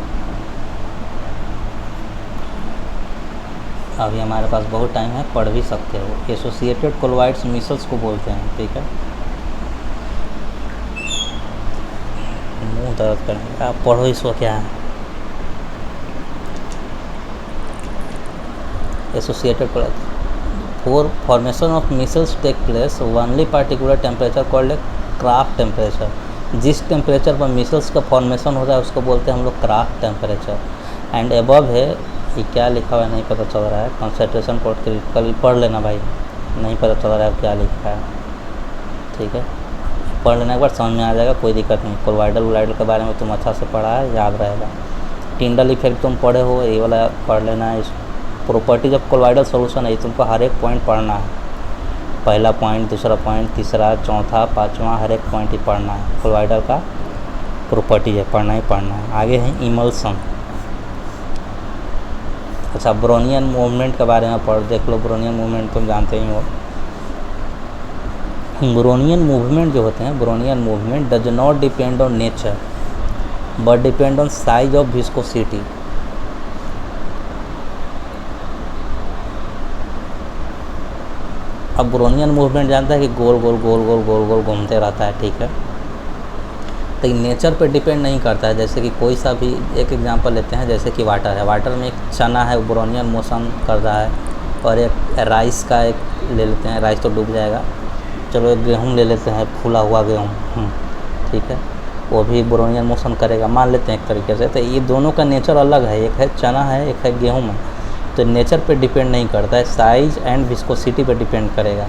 अभी हमारे पास बहुत टाइम है, पढ़ भी सकते हो। एसोसिएटेड कोलॉइड्स मिसल्स को बोलते हैं, ठीक है। मुंह दर्द करेंगे, आप पढ़ो इसको क्या है। Associated colloids for formation of micelles take place only particular temperature called a Krafft temperature. जिस टेम्परेचर पर मिसल्स का फॉर्मेशन होता है उसको बोलते हैं हम लोग क्राफ्ट टेम्परेचर। एंड एबव है, ये क्या लिखा हुआ है नहीं पता चल रहा है, कंसंट्रेशन कोड कल पढ़ लेना भाई, नहीं पता चल रहा है क्या लिखा है, ठीक है। पढ़ लेना एक बार समझ में आ जाएगा, कोई दिक्कत नहीं। कोलॉइडल वोलाइडल के बारे में तुम अच्छा से पढ़ा है, याद रहेगा। टिंडल इफेक्ट तुम पढ़े हो, ये वाला पढ़ लेना है। इस प्रॉपर्टीज ऑफ कोलॉइडल सॉल्यूशन है, ये तुमको हर एक पॉइंट पढ़ना है, पहला पॉइंट, दूसरा पॉइंट, तीसरा, चौथा, पाँचवा, हर एक पॉइंट ही पढ़ना है। कोलॉइडल का प्रॉपर्टी है, पढ़ना ही पढ़ना है। आगे है इमल्सन। अच्छा, ब्रोनियन मूवमेंट के बारे में पढ़ देख लो। ब्रोनियन मूवमेंट तुम जानते ही हो। ब्रोनियन मूवमेंट जो होते हैं, Brownian movement does not depend on nature but depend on size of viscosity. अब ब्रोनियन मूवमेंट जानता है कि गोल गोल गोल गोल गोल गोल घूमते रहता है, ठीक है। तो नेचर पे डिपेंड नहीं करता है। जैसे कि कोई सा भी एक एग्जांपल लेते हैं, जैसे कि वाटर है, वाटर में एक चना है, ब्रोनियन मोशन कर रहा है, और एक राइस का एक ले लेते हैं, राइस तो डूब जाएगा, चलो एक गेहूँ ले लेते हैं, फूला हुआ गेहूँ, ठीक है, वो भी ब्रोनियन मोशन करेगा, मान लेते हैं एक तरीके से। तो ये दोनों का नेचर अलग है, एक है चना है, एक है गेहूँ है। तो नेचर पे डिपेंड नहीं करता है, साइज़ एंड विस्कोसिटी पे डिपेंड करेगा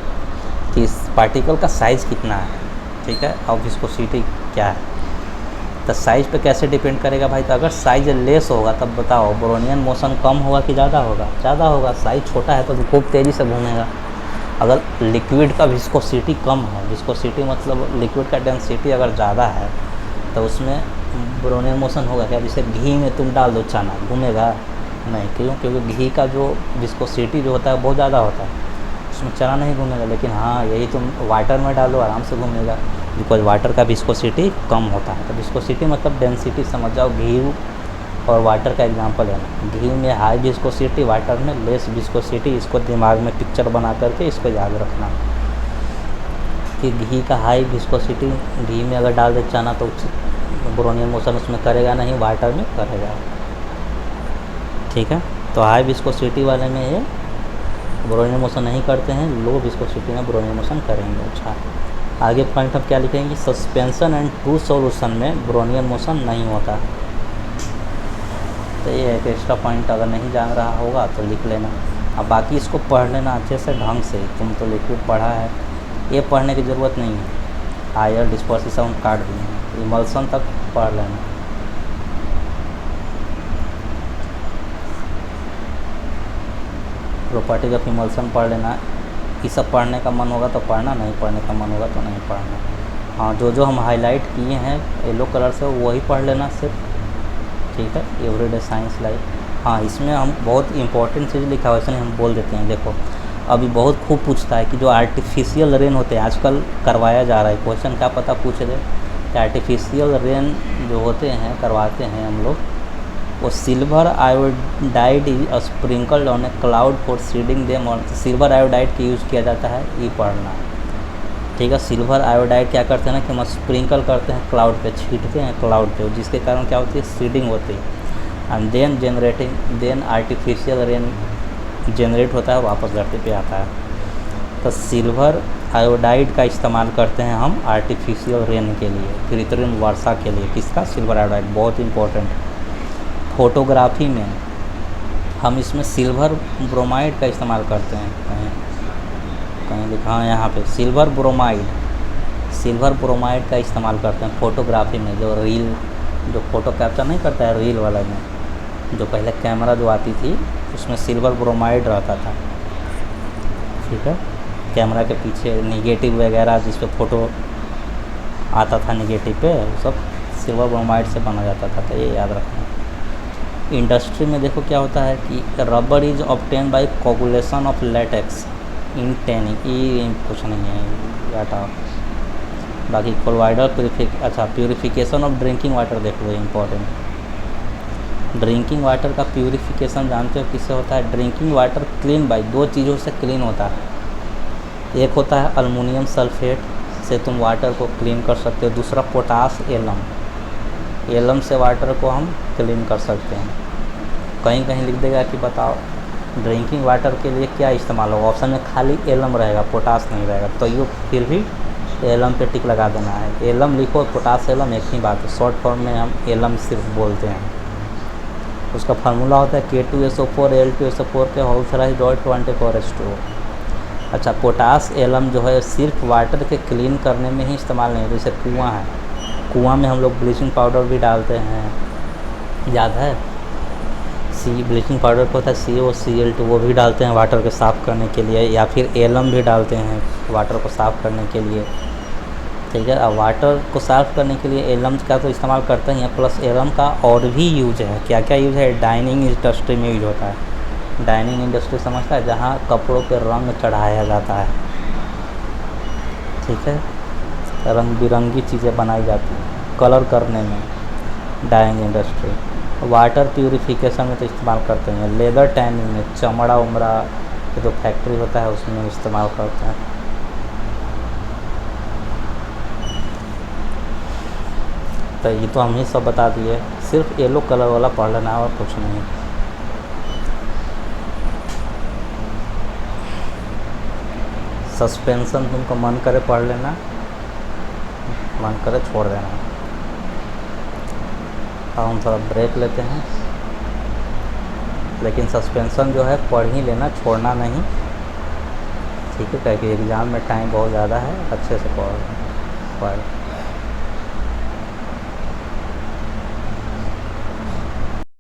कि इस पार्टिकल का साइज़ कितना है, ठीक है, और विस्कोसिटी क्या है। तो साइज़ पे कैसे डिपेंड करेगा भाई? तो अगर साइज़ लेस होगा तब बताओ ब्रोनियन मोशन कम होगा कि ज़्यादा होगा? ज़्यादा होगा। साइज़ छोटा है तो खूब तेज़ी से घूमेगा। अगर लिक्विड का विस्कोसिटी कम है, विस्कोसिटी मतलब लिक्विड का डेंसिटी अगर ज़्यादा है तो उसमें ब्रोनियन मोशन होगा क्या? जैसे घी में तुम डाल दो चना, घूमेगा नहीं, क्यों? क्योंकि घी का जो विस्कोसिटी जो होता है बहुत ज़्यादा होता है, उसमें चना नहीं घूमेगा। लेकिन हाँ यही तुम वाटर में डालो आराम से घूमेगा, बिकॉज वाटर का विस्कोसिटी कम होता है। तो विस्कोसिटी मतलब डेंसिटी समझ जाओ। घी और वाटर का एग्जांपल है ना, घी में हाई विस्कोसिटी, वाटर में लेस विस्कोसिटी। इसको दिमाग में पिक्चर बना करके इसको याद रखना कि घी का हाई विस्कोसिटी, घी में अगर डाल दे चना तो ब्रोनियन मोशन उसमें करेगा नहीं, वाटर में करेगा। ठीक है, तो हाई विस्कोसिटी वाले में ये ब्रोनियन मोशन नहीं करते हैं, लो विस्कोसिटी में ब्रोनियन मोशन करेंगे। अच्छा, आगे पॉइंट हम क्या लिखेंगे, सस्पेंशन एंड ट्रू सॉल्यूशन में ब्रोनियन मोशन नहीं होता। तो ये एक एक्स्ट्रा पॉइंट अगर नहीं जान रहा होगा तो लिख लेना। अब बाकी इसको पढ़ लेना अच्छे से ढंग से। तुम तो लिक्विड पढ़ा है, ये पढ़ने की ज़रूरत नहीं है। हायर डिस्पर्सिशन काट दिए हैं, इमल्सन तक पढ़ लेना। प्रॉपर्टीज ऑफ इमल्सन पढ़ लेना। ये सब पढ़ने का मन होगा तो पढ़ना, नहीं पढ़ने का मन होगा तो नहीं पढ़ना। हाँ, जो जो हम हाईलाइट किए हैं येलो कलर से वही पढ़ लेना सिर्फ। ठीक है, एवरीडे साइंस लाइफ। हाँ, इसमें हम बहुत इंपॉर्टेंट चीज़ लिखा हुआ है, इसलिए हम बोल देते हैं। देखो अभी बहुत खूब पूछता है कि जो आर्टिफिशियल रेन होते हैं आजकल करवाया जा रहा है, क्वेश्चन क्या पता पूछ दे कि आर्टिफिशियल रेन जो होते हैं करवाते हैं हम लोग, वो silver iodide is sprinkled on A cloud for seeding them, और सिल्वर आयोडाइड का यूज़ किया जाता है, ये पढ़ना। ठीक है, सिल्वर आयोडाइड क्या करते हैं ना कि हम स्प्रिंकल करते हैं क्लाउड पे, छींटते हैं क्लाउड पे, जिसके कारण क्या होती है, सीडिंग होती है। And then generating, then artificial rain generate होता है, वापस धरती पे आता है। तो सिल्वर आयोडाइड का इस्तेमाल करते हैं हम आर्टिफिशियल रेन के लिए, कृत्रिम वर्षा के लिए। किसका, सिल्वर आयोडाइड, बहुत इंपॉर्टेंट। फोटोग्राफी में हम इसमें सिल्वर ब्रोमाइड का इस्तेमाल करते हैं, कहीं लिखा है यहाँ पे, सिल्वर ब्रोमाइड का इस्तेमाल करते हैं फोटोग्राफी में। जो रील, जो फ़ोटो कैप्चर नहीं करता है रील वाला में, जो पहले कैमरा जो आती थी उसमें सिल्वर ब्रोमाइड रहता था। ठीक है, कैमरा के पीछे निगेटिव वगैरह जिस पे फ़ोटो आता था निगेटिव पे, वो सब सिल्वर ब्रोमाइड से बना जाता था। तो ये याद रखना। इंडस्ट्री में देखो क्या होता है कि rubber is obtain bye coagulation of latex in tanning, ये कुछ नहीं है डाटा। बाकी colloidal purification of drinking water देख लो, इंपॉर्टेंट। ड्रिंकिंग वाटर का प्यूरिफिकेशन जानते हो किससे होता है, ड्रिंकिंग वाटर क्लीन बाई, दो चीज़ों से क्लीन होता है। एक होता है अल्मुनियम सल्फेट से तुम वाटर को क्लीन कर सकते हो, दूसरा पोटास एलम से वाटर को हम क्लीन कर सकते हैं। कहीं कहीं लिख देगा कि बताओ ड्रिंकिंग वाटर के लिए क्या इस्तेमाल होगा, ऑप्शन में खाली एलम रहेगा, पोटास नहीं रहेगा, तो ये फिर भी एलम पे टिक लगा देना है। एलम लिखो, पोटास एलम एक ही बात है, शॉर्ट फॉर्म में हम एलम सिर्फ बोलते हैं। उसका फार्मूला होता है K2SO4 Al2SO4 के होल थ्राइस डॉट 24H2O। अच्छा, पोटास एलम जो है सिर्फ वाटर के क्लीन करने में ही इस्तेमाल नहीं होता। जैसे कुआँ है, कुआँ में हम लोग ब्लीचिंग पाउडर भी डालते हैं, याद है, ब्लीचिंग पाउडर को होता है COCl2, वो भी डालते हैं वाटर को साफ़ करने के लिए, या फिर एलम भी डालते हैं वाटर को साफ़ करने के लिए। ठीक है, अब वाटर को साफ़ करने के लिए एलम का तो इस्तेमाल करते हैं, प्लस एलम का और भी यूज है। क्या क्या यूज है, डाइनिंग इंडस्ट्री में यूज होता है। डाइनिंग इंडस्ट्री समझता है, जहाँ कपड़ों पे रंग चढ़ाया जाता है। ठीक है, रंग बिरंगी चीज़ें बनाई जाती हैं कलर करने में, डाइंग इंडस्ट्री। वाटर प्यूरिफिकेशन में तो इस्तेमाल करते हैं, लेदर टैनिंग में, चमड़ा उमड़ा जो फैक्ट्री होता है उसमें इस्तेमाल करते हैं। तो ये तो हम ही सब बता दिए, सिर्फ येलो कलर वाला पढ़ लेना है और कुछ नहीं। सस्पेंशन तुमको मन करे पढ़ लेना, मन करे छोड़ देना। अब हम थोड़ा ब्रेक लेते हैं, लेकिन सस्पेंशन जो है पढ़ ही लेना, छोड़ना नहीं। ठीक है, क्योंकि एग्ज़ाम में टाइम बहुत ज़्यादा है, अच्छे से पढ़।